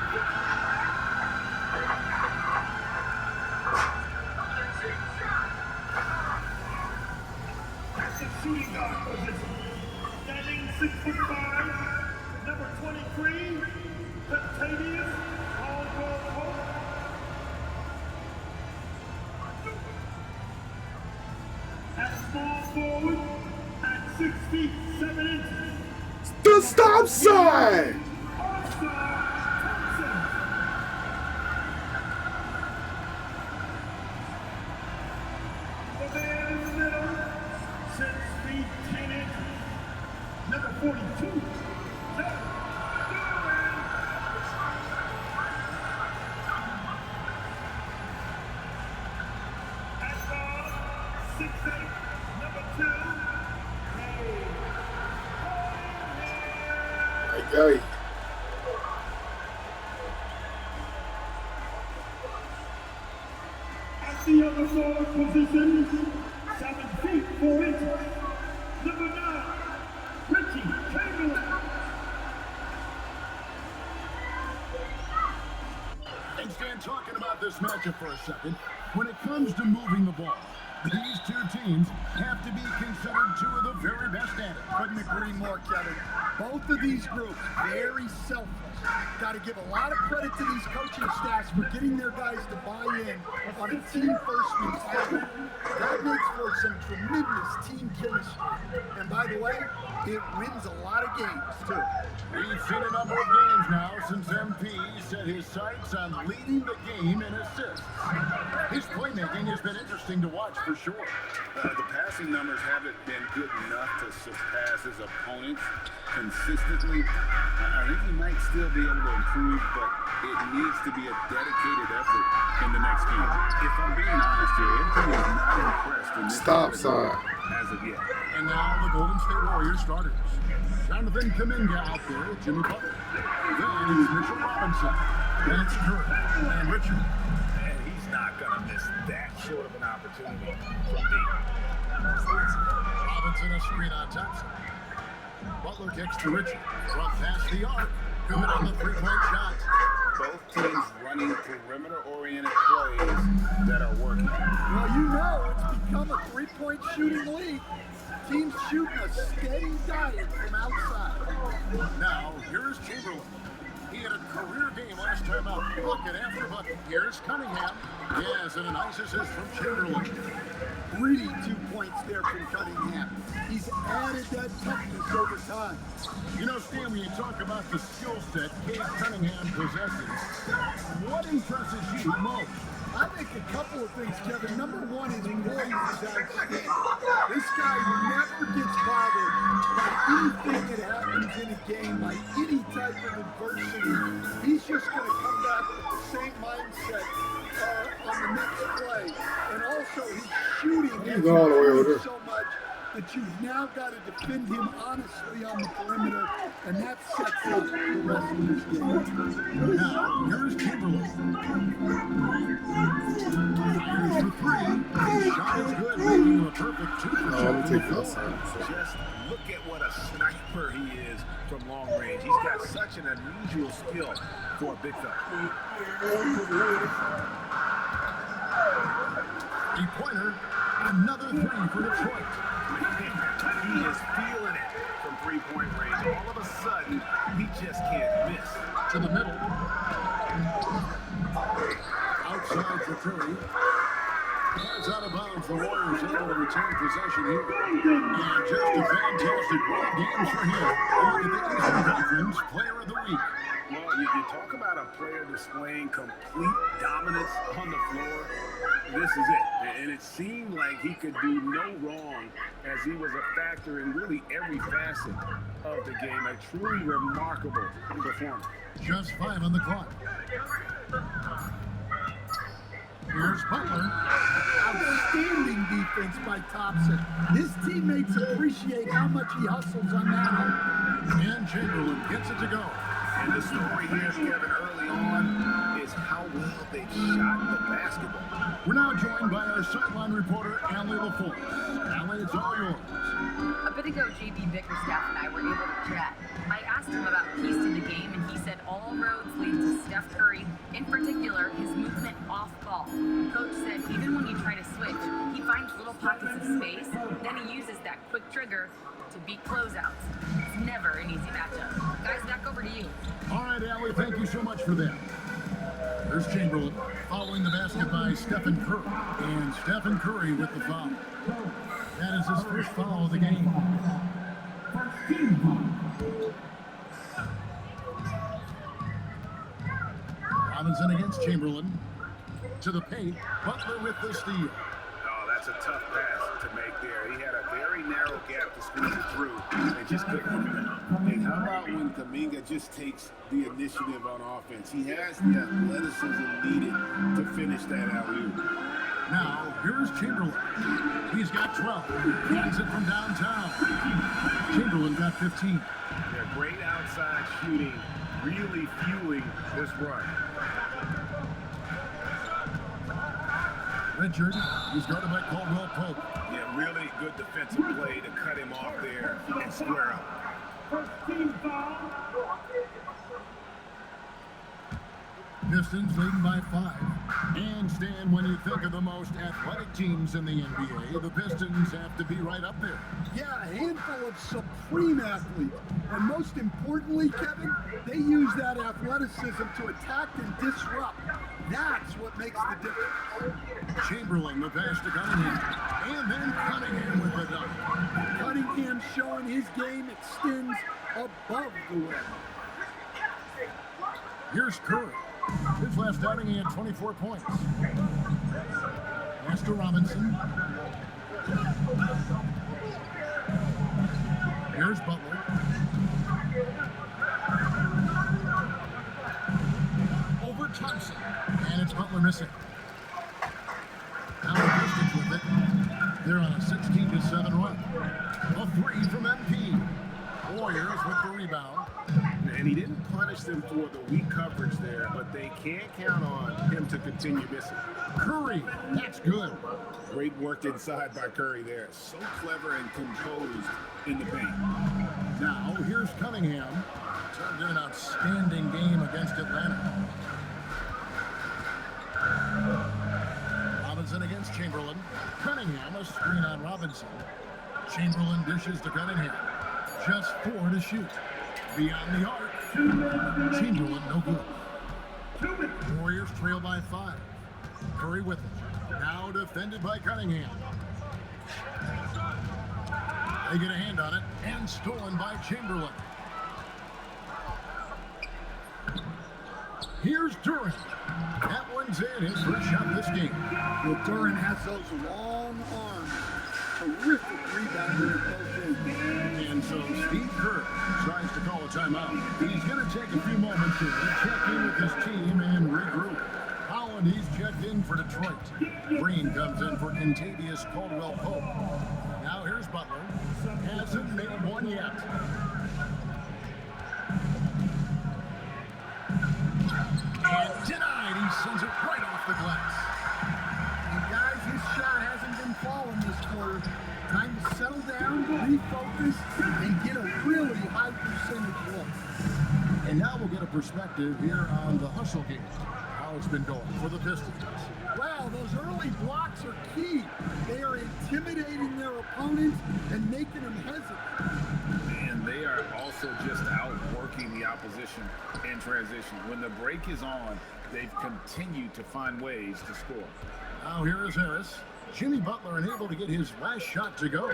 the shooting guard position. Standing 6'5", number 23, Octavius Caldwell Pope. At small forward, at 6 feet 7 inches. The stop sign! All-Star Thompson. The man in the middle, 6 feet 10 inches. Number 42, Jeff Duran. At guard, 6'8", number 2, Ray Hey. At the other forward position, 7 feet 4 inches. Number 9, Richie Chamberlain. And Stan, talking about this matchup for a second, when it comes to moving the ball, these two teams have to be considered two of the very best at it. Couldn't agree more, Kevin. Both of these groups, very selfless. Got to give a lot of credit to these coaching staffs for getting their guys to buy in on a team-first mentality. That makes for some tremendous team chemistry. And by the way, it wins a lot of games, too. We've seen a number of games now since MP set his sights on leading the game in assists. His playmaking has been interesting to watch for sure. The passing numbers haven't been good enough to surpass his opponents consistently. I think he might still be able to improve, but it needs to be a dedicated effort in the next game. If I'm being honest here, MP is not impressed in this Stop sign. as of yet. And now the Golden State Warriors starters. Jonathan Kuminga out there, Jimmy Butler. Then it's Mitchell Robinson. Then it's Curry and Richard. And he's not going to miss that short of an opportunity from deep. Robinson a screen on Thompson. Butler kicks to Richard. Run past the arc. Good on the three-point shot. Both teams running perimeter-oriented plays that are working. Well, you know it's become a three-point shooting league. Teams shooting a steady diet from outside. Now, here's Chamberlain. He had a career game last time out, bucket after bucket. Here's Cunningham. Yes, and a nice assist from Chamberlain. Gritty 2 points there from Cunningham. He's added that toughness over time. You know, Stan, when you talk about the skill set Cade Cunningham possesses, what impresses you most? I think a couple of things, Kevin. Number one is poise is outstanding. This guy never gets bothered by anything that happens in a game, by any type of adversity. He's just going to come back with the same mindset on the next play. And also, his shooting has improved so much that you've now got to defend him honestly on the perimeter, and that sets up the rest of this game. Now, here's Chamberlain. Fires for three. His shot is good, making a perfect 2 for 2. I'm gonna take that side. Just look at what a sniper he is from long range. He's got such an unusual skill for a big fella. Pointer, another 3 for Detroit. He is feeling it from three-point range. All of a sudden, he just can't miss. To the middle. Outside for Curry. That's out of bounds. The Warriors able to retain possession here. And just a fantastic ball game for him. Look at the Eastern Conference Player of the Week. Well, you talk about a player displaying complete dominance on the floor. This is it. And it seemed like he could do no wrong as he was a factor in really every facet of the game. A truly remarkable performance. Just 5 on the clock. Here's Butler. Outstanding defense by Thompson. His teammates appreciate how much he hustles on that one. And Chamberlain gets it to go. And the story here, Kevin, early on is how well they shot the basketball. We're now joined by our sideline reporter, Allie LaForce. Allie, it's all yours. A bit ago, JB Bickerstaff and I were able to chat. I asked him about keys to the game, and he said all roads lead to Steph Curry, in particular, his movement off ball. Coach said even when you try to switch, he finds little pockets of space, then he uses that quick quick trigger to beat closeouts. It's never an easy matchup. Guys, back over to you. All right, Allie, thank you so much for that. There's Chamberlain following the basket by Stephen Curry. And Stephen Curry with the foul. That is his first foul of the game. Robinson against Chamberlain. To the paint. Butler with the steal. Oh, that's a tough pass to make there. He had a very narrow gap to squeeze it through and just couldn't put it in. And how about when Kuminga just takes the initiative on offense? He has the athleticism needed to finish that alley-oop. Now, here's Chamberlain. He's got 12. Gets it from downtown. Chamberlain got 15. They're great outside shooting, really fueling this run. Richard, he's guarded by Caldwell Pope. Yeah, really good defensive play to cut him off there and square up. Pistons leading by 5. And Stan, when you think of the most athletic teams in the NBA, the Pistons have to be right up there. Yeah, a handful of supreme athletes. And most importantly, Kevin, they use that athleticism to attack and disrupt. That's what makes the difference. Chamberlain, the pass to Cunningham. And then Cunningham with the dunk. Cunningham showing his game extends above the rim. Here's Curry. His last outing, he had 24 points. Pass to Robinson. Here's Butler. Over Thompson. And it's Butler missing. Now the Pistons with it. They're on a 16-7 run. A 3 from MP. Warriors with the rebound. And he didn't punish them for the weak coverage there, but they can't count on him to continue missing. Curry, that's good. Great work inside by Curry there. So clever and composed in the paint. Now, here's Cunningham. Turned in an outstanding game against Atlanta. Robinson against Chamberlain. Cunningham, a screen on Robinson. Chamberlain dishes to Cunningham. Just 4 to shoot. Beyond the arc. Chamberlain, no good. Warriors trail by 5. Curry with it. Now defended by Cunningham. They get a hand on it and stolen by Chamberlain. Here's Durant. That one's in, his first shot this game. Well, Durant has those long arms. Terrific rebounder at both ends. And so Steve Kerr tries to call a timeout. He's going to take a few moments to check in with his team and regroup. Holland, he's checked in for Detroit. Green comes in for Contavious Caldwell Pope. Now here's Butler. Hasn't made one yet. And denied. He sends it right off the glass. And guys, his shot hasn't been falling this quarter. Time to settle down, refocus, and get a really high percentage look. And now we'll get a perspective here on the hustle game. How it's been going for the Pistons. Wow, those early blocks are key. They are intimidating their opponents and making them hesitate. And they are also just outworking the opposition in transition. When the break is on, they've continued to find ways to score. Now here is Harris. Jimmy Butler unable to get his last shot to go.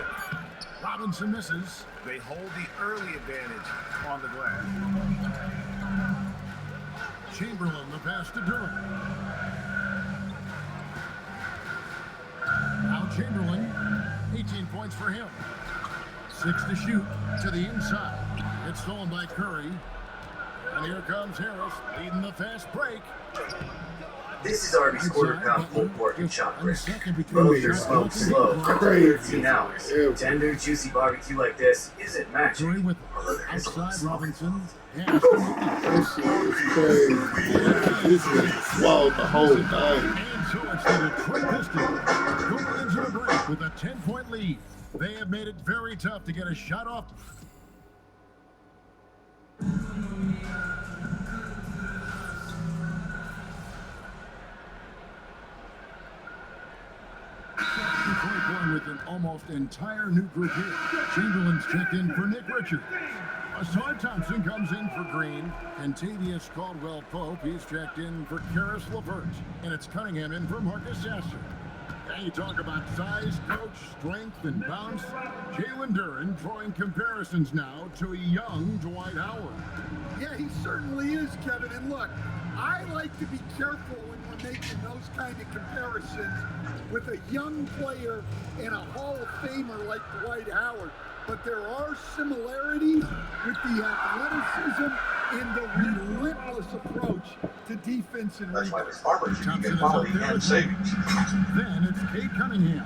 Robinson misses. They hold the early advantage on the glass. Chamberlain, the pass to Durant. Now Chamberlain, 18 points for him. 6 to shoot to the inside. It's stolen by Curry. And here comes Harris leading the fast break. This is Arby's quarter-pound pulled pork and chopped brisket. Roller smoked slow for 13 hours. Tender, juicy barbecue like this isn't magic. Outside Robinson. This is crazy. This is swallowed the whole thing. And so it's the Detroit Pistons going into the break with a 10-point lead. They have made it very tough to get a shot off. with an almost entire new group here. Chamberlain's checked in for Nick Richard. Asad Thompson comes in for Green. Kentavious Caldwell-Pope, he's checked in for Karis LeVert. And it's Cunningham in for Marcus Sasser. And you talk about size, coach, strength, and bounce. Jalen Duren drawing comparisons now to a young Dwight Howard. Yeah, he certainly is, Kevin. And look, I like to be careful when we're making those kind of comparisons with a young player and a Hall of Famer like Dwight Howard. But there are similarities with the athleticism and the relentless approach to defense and rebound. Thompson is up there with savings. Then it's Cade Cunningham.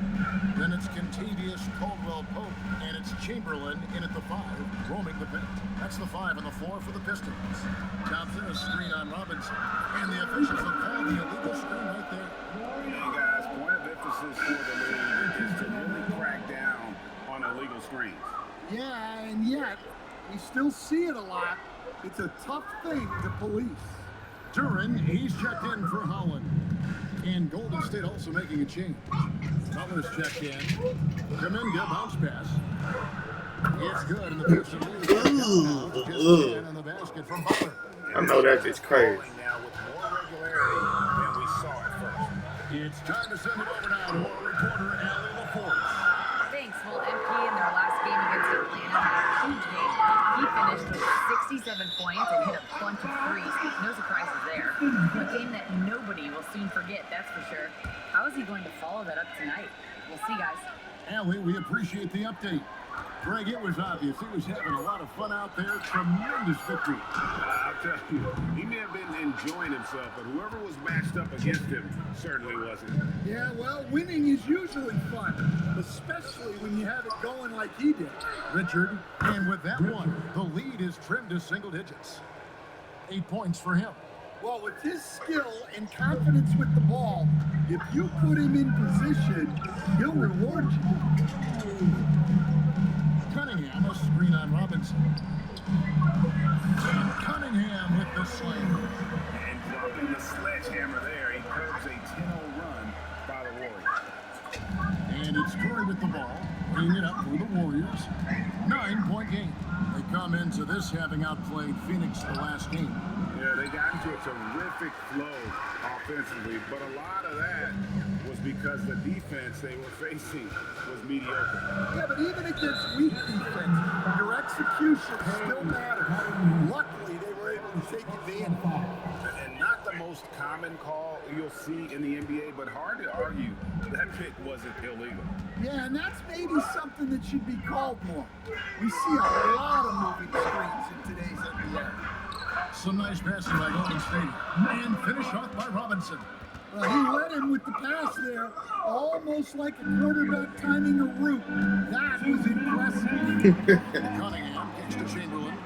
Then it's Kentavious Caldwell-Pope. And it's Chamberlain in at the 5, roaming the paint. That's the 5 and the 4 for the Pistons. Thompson, a screen on Robinson. And the officials have called the illegal screen right there. Hey guys, point of emphasis for the league is to really crack down on illegal screens. Yeah, and yet we still see it a lot. It's a tough thing to police. Duren, he's checked in for Holland. And Golden State also making a change. Butler's checked in. Kuminga bounce pass. It's good, and the Pistons lead. Just 10 in the basket from Butler. I know that's just crazy. Now with more regularity than we saw at first. It's time to send it over now to our reporter, Allie LaForce. Thanks. Well, MP in their last game against Atlanta had a huge game. He finished with 67 points and hit a bunch of threes. No surprises there. A game that nobody will soon forget, that's for sure. How is he going to follow that up tonight? We'll see, guys. Allie, we appreciate the update. Greg, it was obvious. He was having a lot of fun out there. Tremendous victory. I'll tell you, he may have been enjoying himself, but whoever was matched up against him certainly wasn't. Yeah, well, winning is usually fun, especially when you have it going like he did. Richard, and with that one, the lead is trimmed to single digits. 8 points for him. Well, with his skill and confidence with the ball, if you put him in position, he'll reward you. Cunningham, a screen on Robinson. And Cunningham with the slam. And dropping the sledgehammer there, he curbs a 10-0 run by the Warriors. And it's Curry with the ball, bringing it up for the Warriors. 9-point game. They come into this having outplayed Phoenix the last game. Yeah, they got into a terrific flow offensively, but a lot of that was because the defense they were facing was mediocre. Yeah, but even against weak defense, your execution still matters. Luckily, they were able to take advantage. And not the most common call you'll see in the NBA, but hard to argue that pick wasn't illegal. Yeah, and that's maybe something that should be called more. We see a lot of moving screens in today's NBA. Some nice passing by Golden State. And finish off by Robinson. Well, he led him with the pass there, almost like a quarterback timing a route. That was impressive. Cunningham kicks to Chamberlain.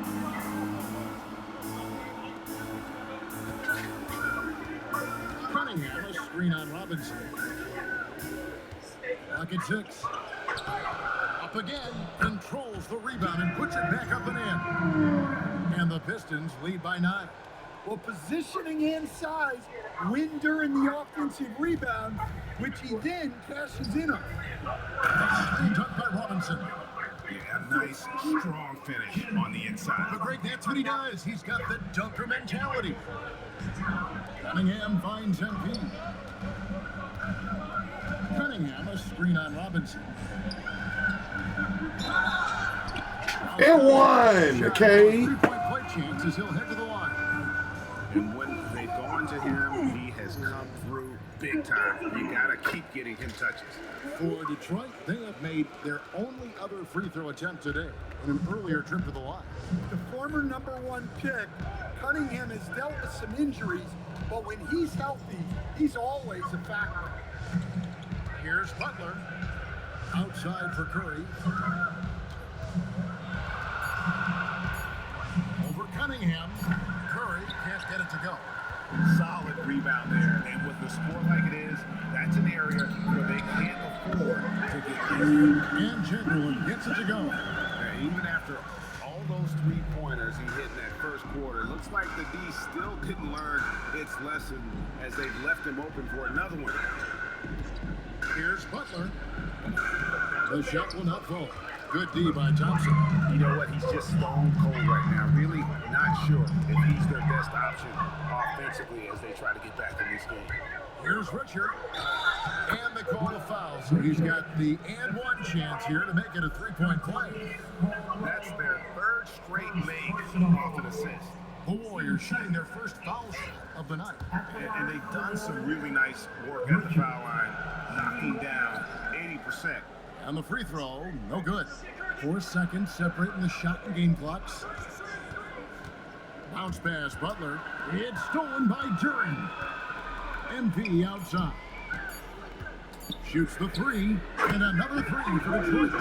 Cunningham, a screen on Robinson. Lock at 6. Up again, controls the rebound and puts it back up and in. And the Pistons lead by 9. Well, positioning and size win during the offensive rebound, which he then cashes in on. Dunk by Robinson. Yeah, nice, strong finish on the inside. But Greg, that's what he does. He's got the dunker mentality. Cunningham finds MP. Cunningham, a screen on Robinson. And one, okay. 3-point play chance as he'll head to the line. And when they've gone to him, he has come through big time. You gotta keep getting him touches. For Detroit, they have made their only other free throw attempt today in an earlier trip to the line. The former #1 pick, Cunningham has dealt with some injuries, but when he's healthy, he's always a factor. Here's Butler. Outside for Curry. Over Cunningham. Curry can't get it to go. Solid rebound there. And with the score like it is, that's an area where they can't afford to get in. And Chamberlain gets it to go. And even after all those 3-pointers he hit in that first quarter, it looks like the D still didn't learn its lesson as they've left him open for another one. Here's Butler. The shot will not fall. Good D by Thompson. You know what? He's just stone cold right now. Really not sure if he's their best option offensively as they try to get back in this game. Here's Richard. And they call a foul. So he's got the and one chance here to make it a three-point play. That's their third straight make off an assist. The Warriors shooting their first foul shot of the night. And they've done some really nice work at the foul line, knocking down 80%. And the free throw, no good. 4 seconds separating the shot and game clocks. Bounce pass, Butler. It's stolen by Duren. MP outside. Shoots the three, and another three for Detroit.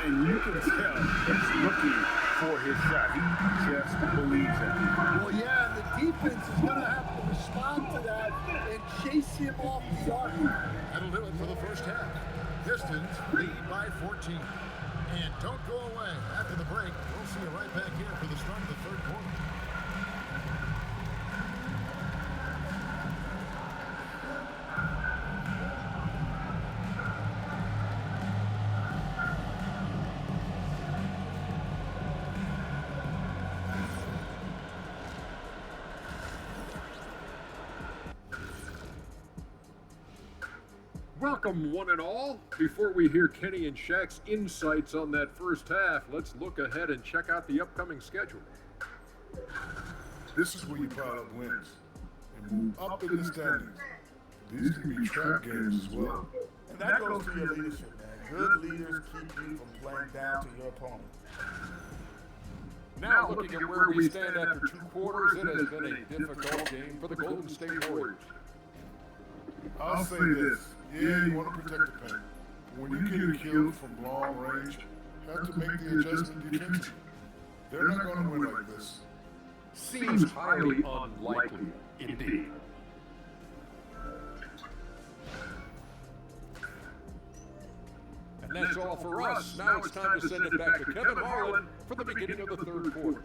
And you can tell he's looking for his shot. He just believes it. Well, yeah, the defense is going to have to respond to that and chase him off the arc. That'll do it for the first half. Pistons lead by 14. And don't go away. After the break, we'll see you right back here for the start of the third quarter. Welcome, one and all. Before we hear Kenny and Shaq's insights on that first half, let's look ahead and check out the upcoming schedule. This is where you pile up wins and move up in the standings. These can be trap games as well. And that goes to your leadership, man. Good leaders keep you from playing down to your opponent. Now looking at where we stand after 2 quarters, it has been a difficult game for the Golden State Warriors. I'll say this. Yeah, you want to protect the paint. When you get killed from long range, you have to make the adjustment defensively. They're not going to win like this. Seems highly unlikely, indeed. And that's all for us. Now it's time to send it back to Kevin Harlan for the beginning of the third quarter.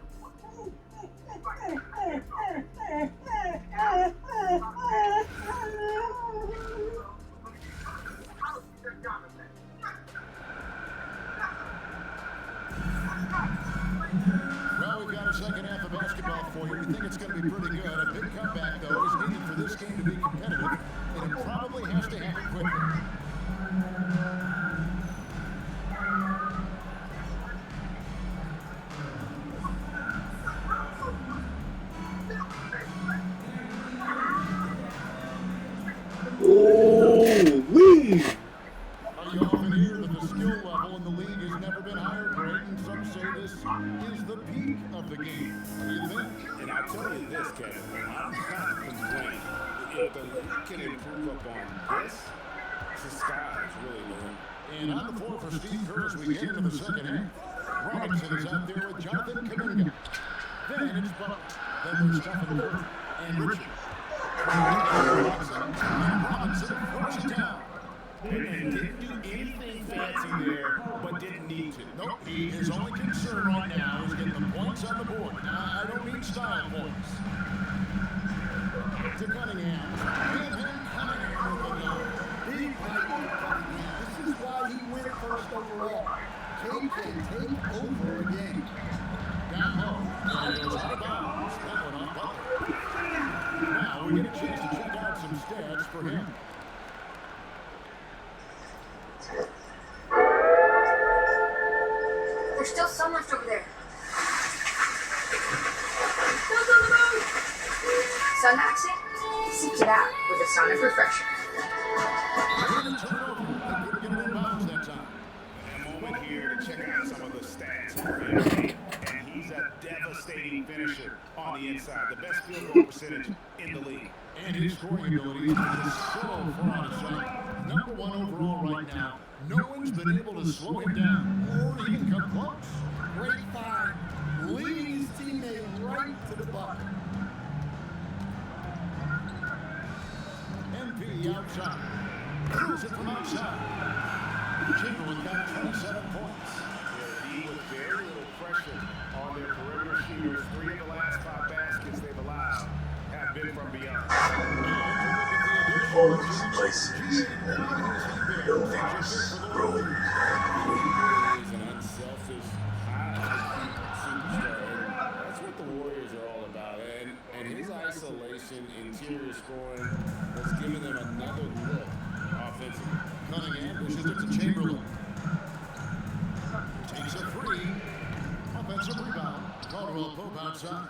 Well, we've got a second half of basketball for you. We think it's going to be pretty good. A big comeback, though, is needed for this game to be competitive, and it probably has to happen quickly. Ooh-wee! You often hear that the skill level in the league has never been higher, Greg, and some say this is the peak of the game. What do you think? And I'll tell you this, Kevin, I'm not complaining. If the league can improve upon this, the sky is really the limit. And on the floor for Steve Kerr as we get into the second half. Robinson is out there with Jonathan Kuminga. Then it's Butler. Then there's Stephen Curry and Richard. Robinson throws it down. And didn't do anything fancy there, but didn't need to. Nope, his only concern right now is getting the points on the board. Now, I don't mean style points. To Cunningham. Cunningham with the goal. Big night. This is why he went first overall. Kane can take over a game. Down low. And it goes out of bounds. That one on Butler. Now we get a chance to check out some stats for him. There's still some left over there. Sun accent? Seek it out with a sonic refresher. A moment here to check out some of the stats for him. And he's a devastating finisher on the inside. The best field goal percentage in the league. And his scoring ability is so far out of sight. Number 1 overall right now. No one's been able to slow him down or even come close. Great find. Leading his teammate right to the bucket. MP outside. Throws it from outside. Chamberlain got 27 points. He with very little pressure on their perimeter shooters. 3 of the last 5 baskets they've allowed have been from beyond. And to look at the additions, He's an unselfish, high superstar. That's what the Warriors are all about. And his isolation, interior scoring, has given them another look offensively. Cunningham pushes it to Chamberlain. Takes a three. Offensive rebound. Caldwell Pope outside.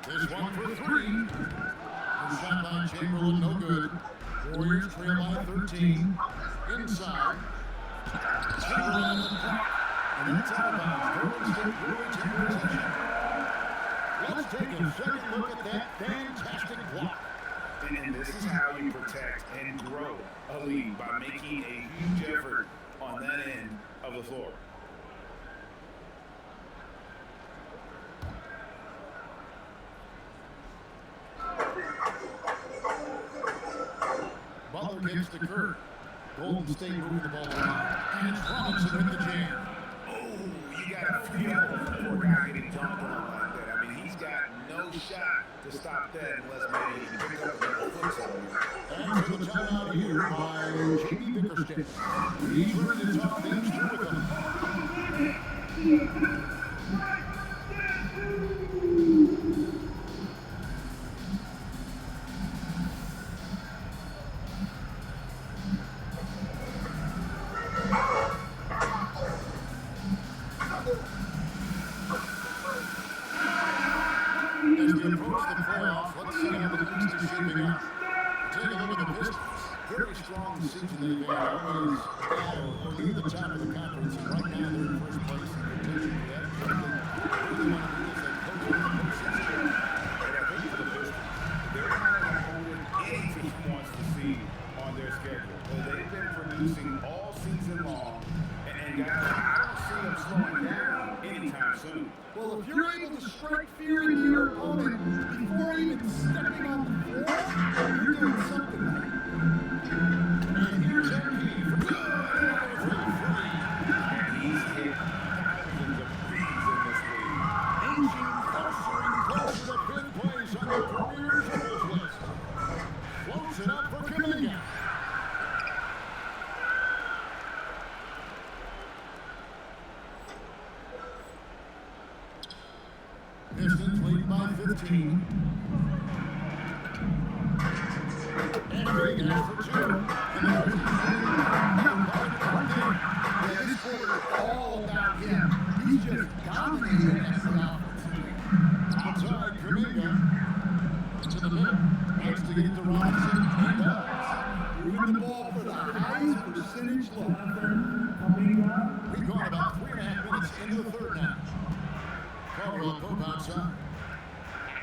This one for three. Good shot by Chamberlain, no good. Warriors trail by 13. Inside. Chamberlain on the clock. And that's out of bounds. Golden State Warriors in possession. Let's take a second look at that fantastic block. And this is how you protect and grow a lead, by making a huge effort on that end of the floor. Butler gets the curve. Golden State moving the ball around. And it's Robinson with the jam. Oh, you got to feel the poor guy getting jumped on like that. I mean, he's got no shot to stop that unless maybe he can pick up another foot somewhere. And for the timeout here by J.B. Bickerstaff. He's ready to talk things through with them. As we approach the playoffs, let's see how the East is shaping up. Take a look at the Pistons. Very strong season they've had. Always battle or near the top of the conference. And right now they're in first place in contention for that. Really want to do this at coach of the postseason. But I think for the Pistons, they're kind of like holding anything he wants to see on their schedule. They've been producing all season long. And guys, I don't see them slowing down anytime soon. Well, if you're able to strike fear into your opponent before even stepping on the floor, you're doing something right. And here's MP for good. And he's hit thousands of threes in this league. Inching closer and closer to fifth place on the career totals list. Floats it up for Kuminga. Pistons lead by 15. And Green has for two. Yeah, this quarter is all about him. He's just dominating that offense. Outside, Kuminga. Into the middle. Likes to get it to Robinson. And does. Moving the ball for the highest percentage look. We've gone about 3.5 minutes into the third now. Caldwell Pope outside.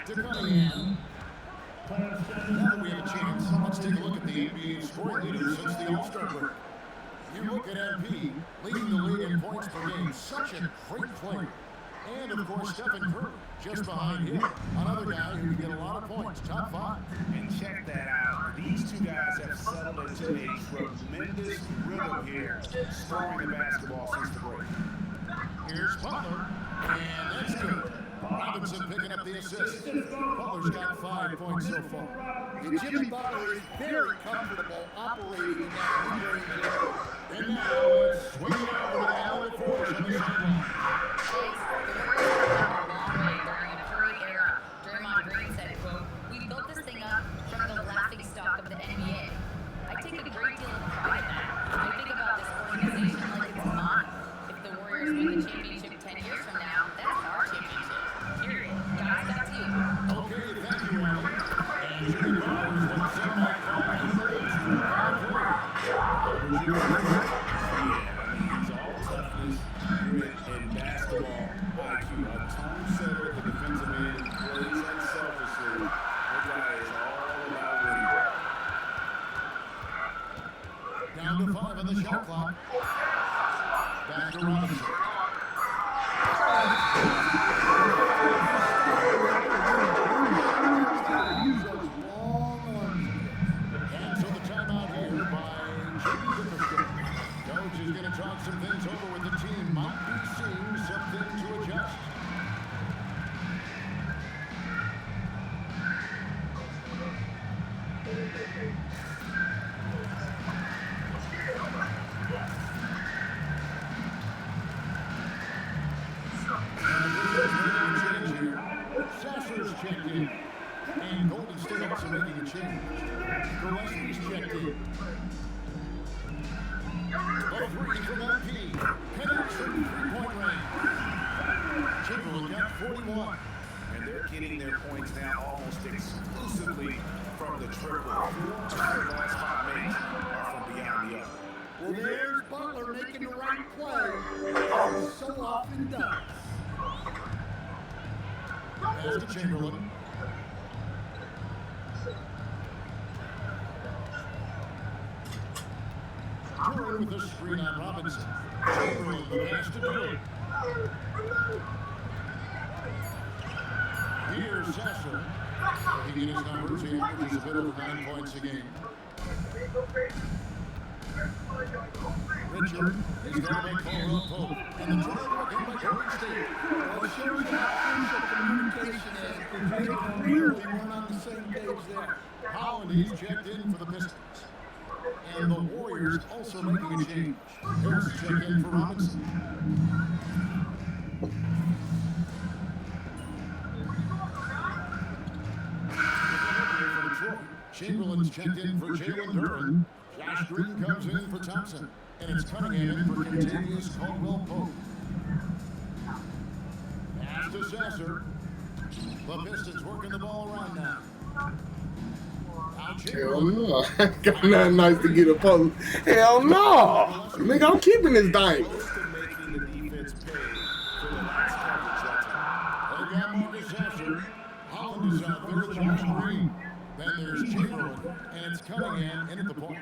To Cunningham. Now that we have a chance, let's take a look at the NBA scoring leaders since the All-Star break. You look at MP, leading the league in points per game. Such a great player. And, of course, Stephen Curry, just behind him. Another guy who can get a lot of points, top 5. And check that out. These two guys have settled into a tremendous rhythm here, scoring the basketball since the break. Here's Butler, and that's good. Robinson picking up the assist. Butler's got 5 points so far. And Jimmy Butler is very comfortable operating in that mid-range area. And now it's swinging over to Alec Force on the sideline. Draymond Green said, quote, "We built this thing up from the laughing stock of the NBA. I take a great deal of pride in that. I think about this organization like it's mine. If the Warriors win the championship 10 years from now, that's our championship. Period. Guys, back to you." Okay, thank you, Alec. And Jimmy Butler's been sent back home to the Bulls. Yeah, he's all toughness, grit, and basketball IQ. A tone setter, the defensive end, plays unselfishly. That guy is all about winning. Down to 5 on the shot clock. Back to Robinson. Use those long arms. And so the timeout here by J.B. Bickerstaff. Coach is going to talk some things over with the team. Might be seeing something to adjust. checked in. And Golden State also making a change. Gillespie's checked in. A three from LP. Connects from three-point range. Chamberlain got 41. And they're getting their points now almost exclusively from the triple. 4 of their last 5 makes are from beyond the arc. Well, there's Butler making the right play, as he so often does. Pass to Chamberlain. Jordan with a screen on Robinson. Chamberlain the pass to Jordan. Here's Sasser. Looking at his numbers, he averages a bit over 9 points a game. Richard is going to make Caldwell Pope. And the turnover again by Golden State. Well, it shows you how communication is, because they clearly weren't on the same page there. Holland, he's checked in for the Pistons. And the Warriors also making a change. Harris checked in for Robinson. Chamberlain's checked in for Jalen Duren. Josh Green comes in for Thompson. And it's Cunningham in for Contavious Caldwell Pope. Pass to Sasser. The Pistons working the ball around now. Hell no. Got nothing nice to get a post. Hell no. Nigga, I'm keeping this thing. They got Marcus Sasser. Holland is out there with Josh Green. Then there's Chamberlain, and it's Cunningham in at the point.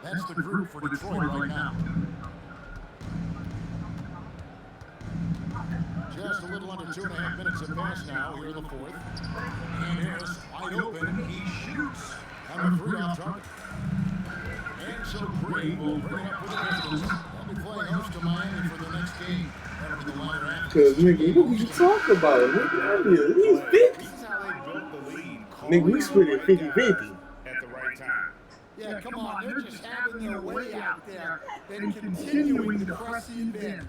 That's the group for Detroit right now. Just a little under 2.5 minutes have passed now here in the fourth. And Harris wide open. He shoots on the 3 off target. And so Green will bring it up with the Pistons. They'll be playing host to Miami for the next game. That'll be the liner after. Cause nigga, what you talking about? Nigga, he's 50. Nigga, we split it 50-50. At the right time. Yeah, come on, they're just having their way out there and continuing to press the advantage.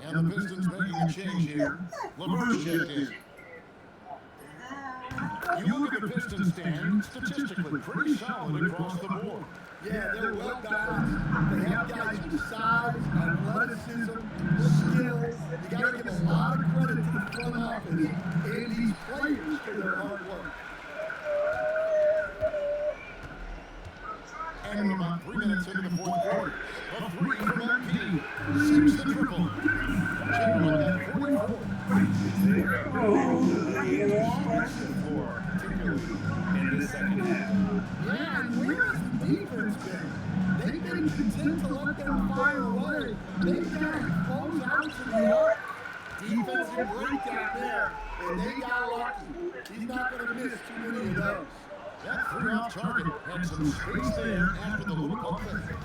And the Pistons making a change here. LeVert's checked in. You look at the Pistons stand, statistically pretty solid across the board. Yeah, they're well balanced. They have guys with size, athleticism, skills. You got to give a lot of credit to the front office and these players for their hard work. And we're about 3 minutes into the fourth quarter. A 3 from MP. 6 the triple. Chamberlain at 44. In the second half. Yeah, and where's the defense been? They've been content to let them fire away. They've got to close out to the arc. Defensive breakdown there, and they got lucky. He's not going to miss too many of those. That 3 off target had some space there after the little ball fake.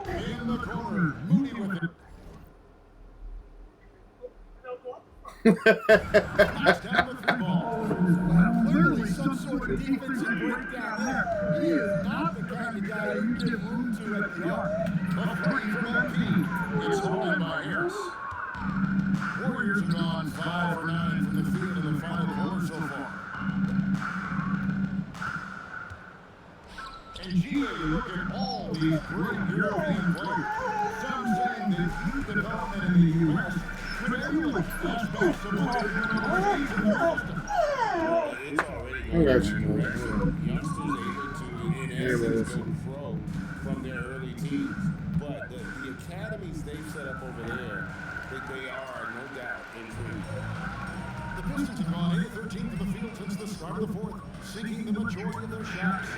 In the corner, Moody with it. Knocks down the 3 ball. Well, clearly some sort of defensive breakdown there. He is not the kind of guy you give room to at the arc. A 3 from LP. It's stolen by Harris. Warriors have gone 5 for 9 from the field in the final quarter so far. And GA, look at all these great European players. Some saying that youth development in the U.S. could emulate aspects of what they're doing overseas in the system. It's already I got you, youngsters man. able to, in essence, go pro from their early teens. But the academies they've set up over there, they are no doubt improved. The Pistons have gone 8-13 to the field since the start of the fourth, sinking the majority of their shots.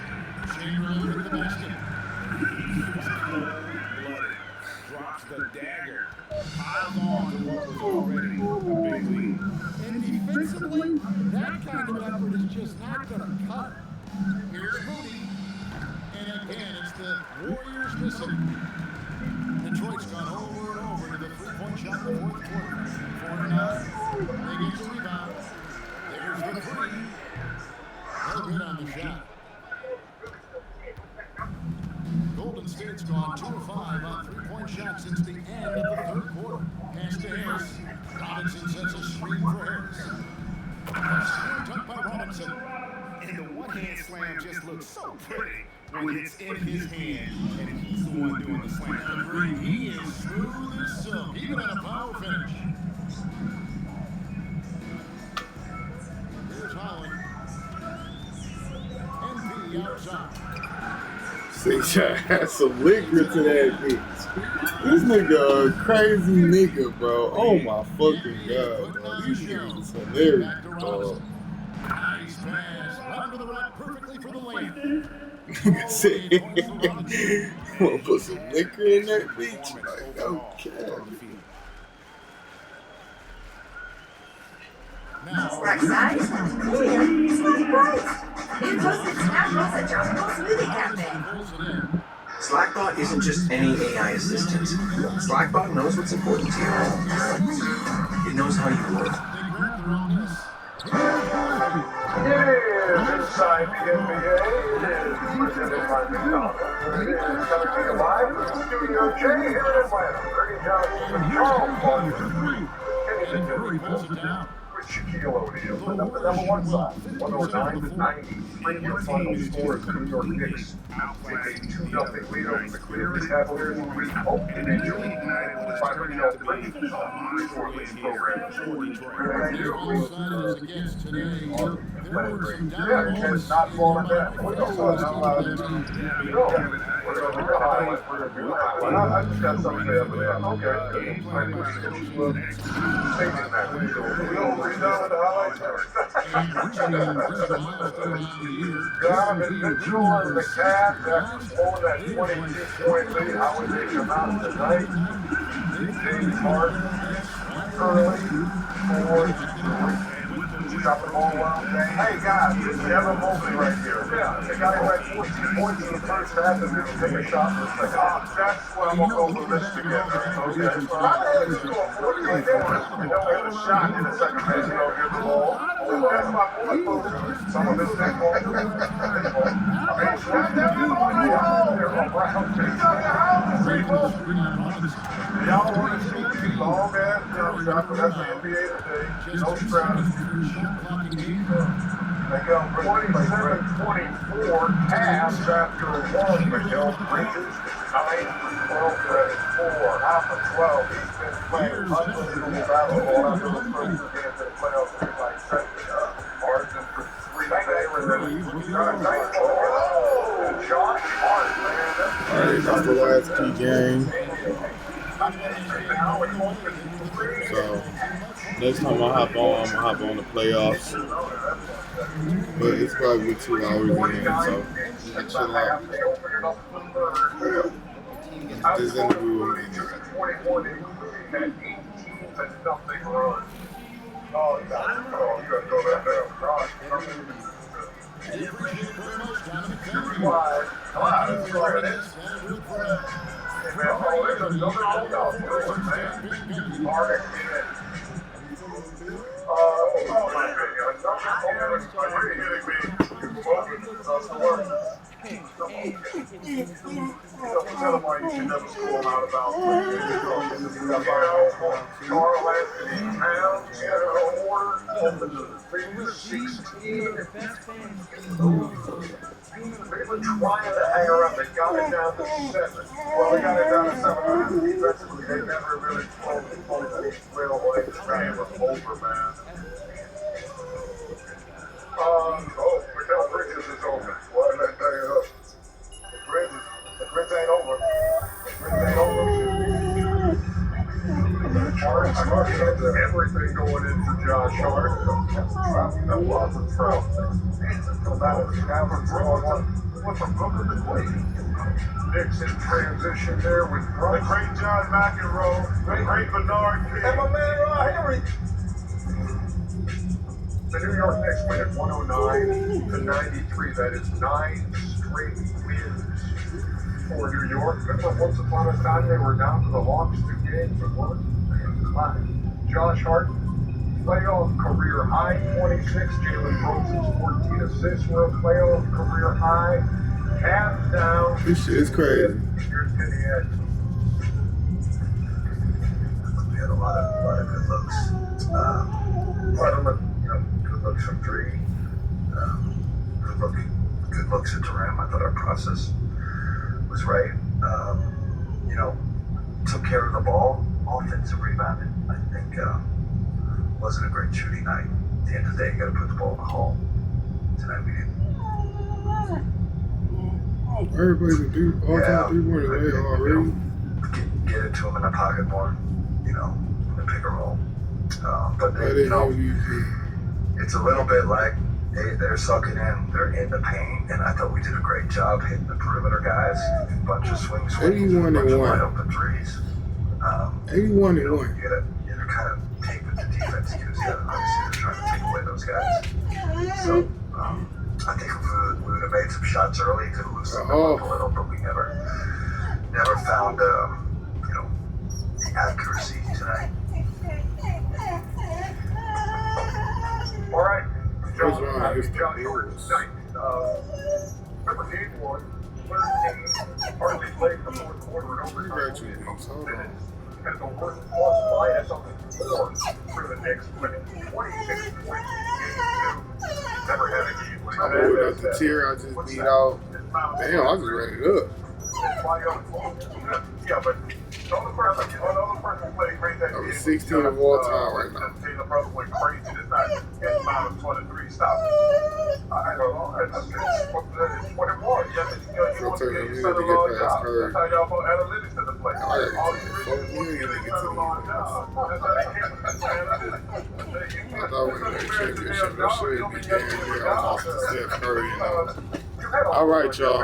Chamberlain with the basket. Blooded. Drops the dagger. Piles on to what was already a big lead. And defensively, that kind of effort is just not going to cut. Here's Moody. And again, it's the Warriors missing. Detroit's gone over and over to the 3-point shot in the fourth quarter. 4-9. They get the rebound. There's the 3. No good on the shot. Golden State's gone 2 of 5 on 3-point shots since the end of the third quarter. Pass to Harris. Robinson sets a screen for Harris. Tucked by Robinson. And the one-hand slam just looks so pretty when it's in his hand and he's the one doing the slam. Agreed. He is smooth as silk, even at a power finish. Here's Holland. NP outside. See, had some liquor to that bitch. This nigga a crazy nigga, bro. Oh my fucking god, bro. These niggas is hilarious, bro. Nice pass. Right to the right, perfectly for the lane. Nigga said, wanna put some liquor in that bitch? Like, okay. Right side. Smoothie Price. New toasted snap rolls at John's Smoothie Cafe. Slackbot isn't just any AI assistant. Slackbot knows what's important to you. It knows how you work. Inside the NBA, it is presented by McDonald's. It is coming to you live from Studio J here in Atlanta. Ernie Johnson and Charles Barkley. Kenny Pickett. Shaquille O'Neal put up the number one side, 109-90. Three-point final score of the New York Knicks. With a 2-0 lead over the Cleveland Cavaliers with hope in a newly united 500-yard lead on the New Orleans program. Yeah, Ken's not falling down. What else was I just got something there, but okay. Donovan Mitchell and the Cavs after blowing that 22-point lead. How would they come out tonight? James Harden, Curry, Ford, drop the ball around. Hey guys, this is Evan Mobley right here. Yeah, the guy who had 14 points in the first half and didn't take a shot in the second half. That's what I'm going to go over this together. Okay. I know he's going 40 right there. You don't get a shot in the second half. You don't get the ball. That's my point. Some of his neck ball. I mean, shot that in the ball. Y'all want to see these long ass jump shots? That's the NBA today. No strategy. They go 27-24 pass after one. Miguel Bridges 9 for 12 credit 4. Half of 12. He's been playing unbelievable basketball after the first game of the playoffs. He's like setting up. Margin for 3 favors. Josh Hart, man. Alright, that's the last key game. So, next time I hop on, I'm gonna hop on the playoffs. But it's probably 2 hours in, so I chill out. This interview will be Tell them why you should never school them out about Carl Anthony Towns, he had an award over the 16. They were trying to hang around. They got it down to 7. Well, they got it down to 7. Defensively, they never really told the real like the game was over, man. Miguel Bridges is over. What did I tell you? The Bridge ain't over. The Bridge ain't over. I've already had everything going in for Josh Hart. That was a trout. What's a Booker to Clay? Knicks in transition there with the great John McEnroe, the great Bernard King. And my man Henry. The New York Knicks win at 109-93. That is 9 straight wins for New York. Remember once upon a time they were down to the Hawks 2 games and won? Josh Hart, playoff career high 26. Jalen Brooks' 14 assists were a playoff career high. Cavs down. This shit is crazy. Here's Kenny X. He had a lot of good looks. Good looks from three. Good looks at the rim. I thought our process was right. You know, took care of the ball, offensive rebounding. I think wasn't a great shooting night. At the end of the day, you got to put the ball in the hole. Tonight we didn't. Everybody's a dude, all-time three-pointer way already. Get it to him in the pocket more, you know, in the pick and roll. But they, you know, it's a little bit like they're sucking in, they're in the paint, and I thought we did a great job hitting the perimeter guys. A bunch of swings, 81 and 1. wide open threes. 81 and 1. You gotta kind of take with the defense because obviously they're trying to take away those guys. So I think if we would have made some shots early, could have loosened them up a little, but we never found you know, the accuracy tonight. All right. What's wrong? It's John Jordan tonight. Number 81, 13, hardly played in the fourth quarter and overtime. And the worst loss minus on the board for the Knicks, winning 26 points in game 2. Never had a game like that. That's the tier I just beat out. Damn, I just ran it up. Yeah, but the only person playing great that I'm 16 of all time right now. Taylor Brooks went crazy. It's not getting out of 23 stops. I don't know. That's what it was. You want to get your son along job. That's how y'all put analytics in the play. All these reasons you want to get your son along job. That's how they can't put analytics. I thought we were going to championship. That should be damn near almost Steph Curry. All right, y'all.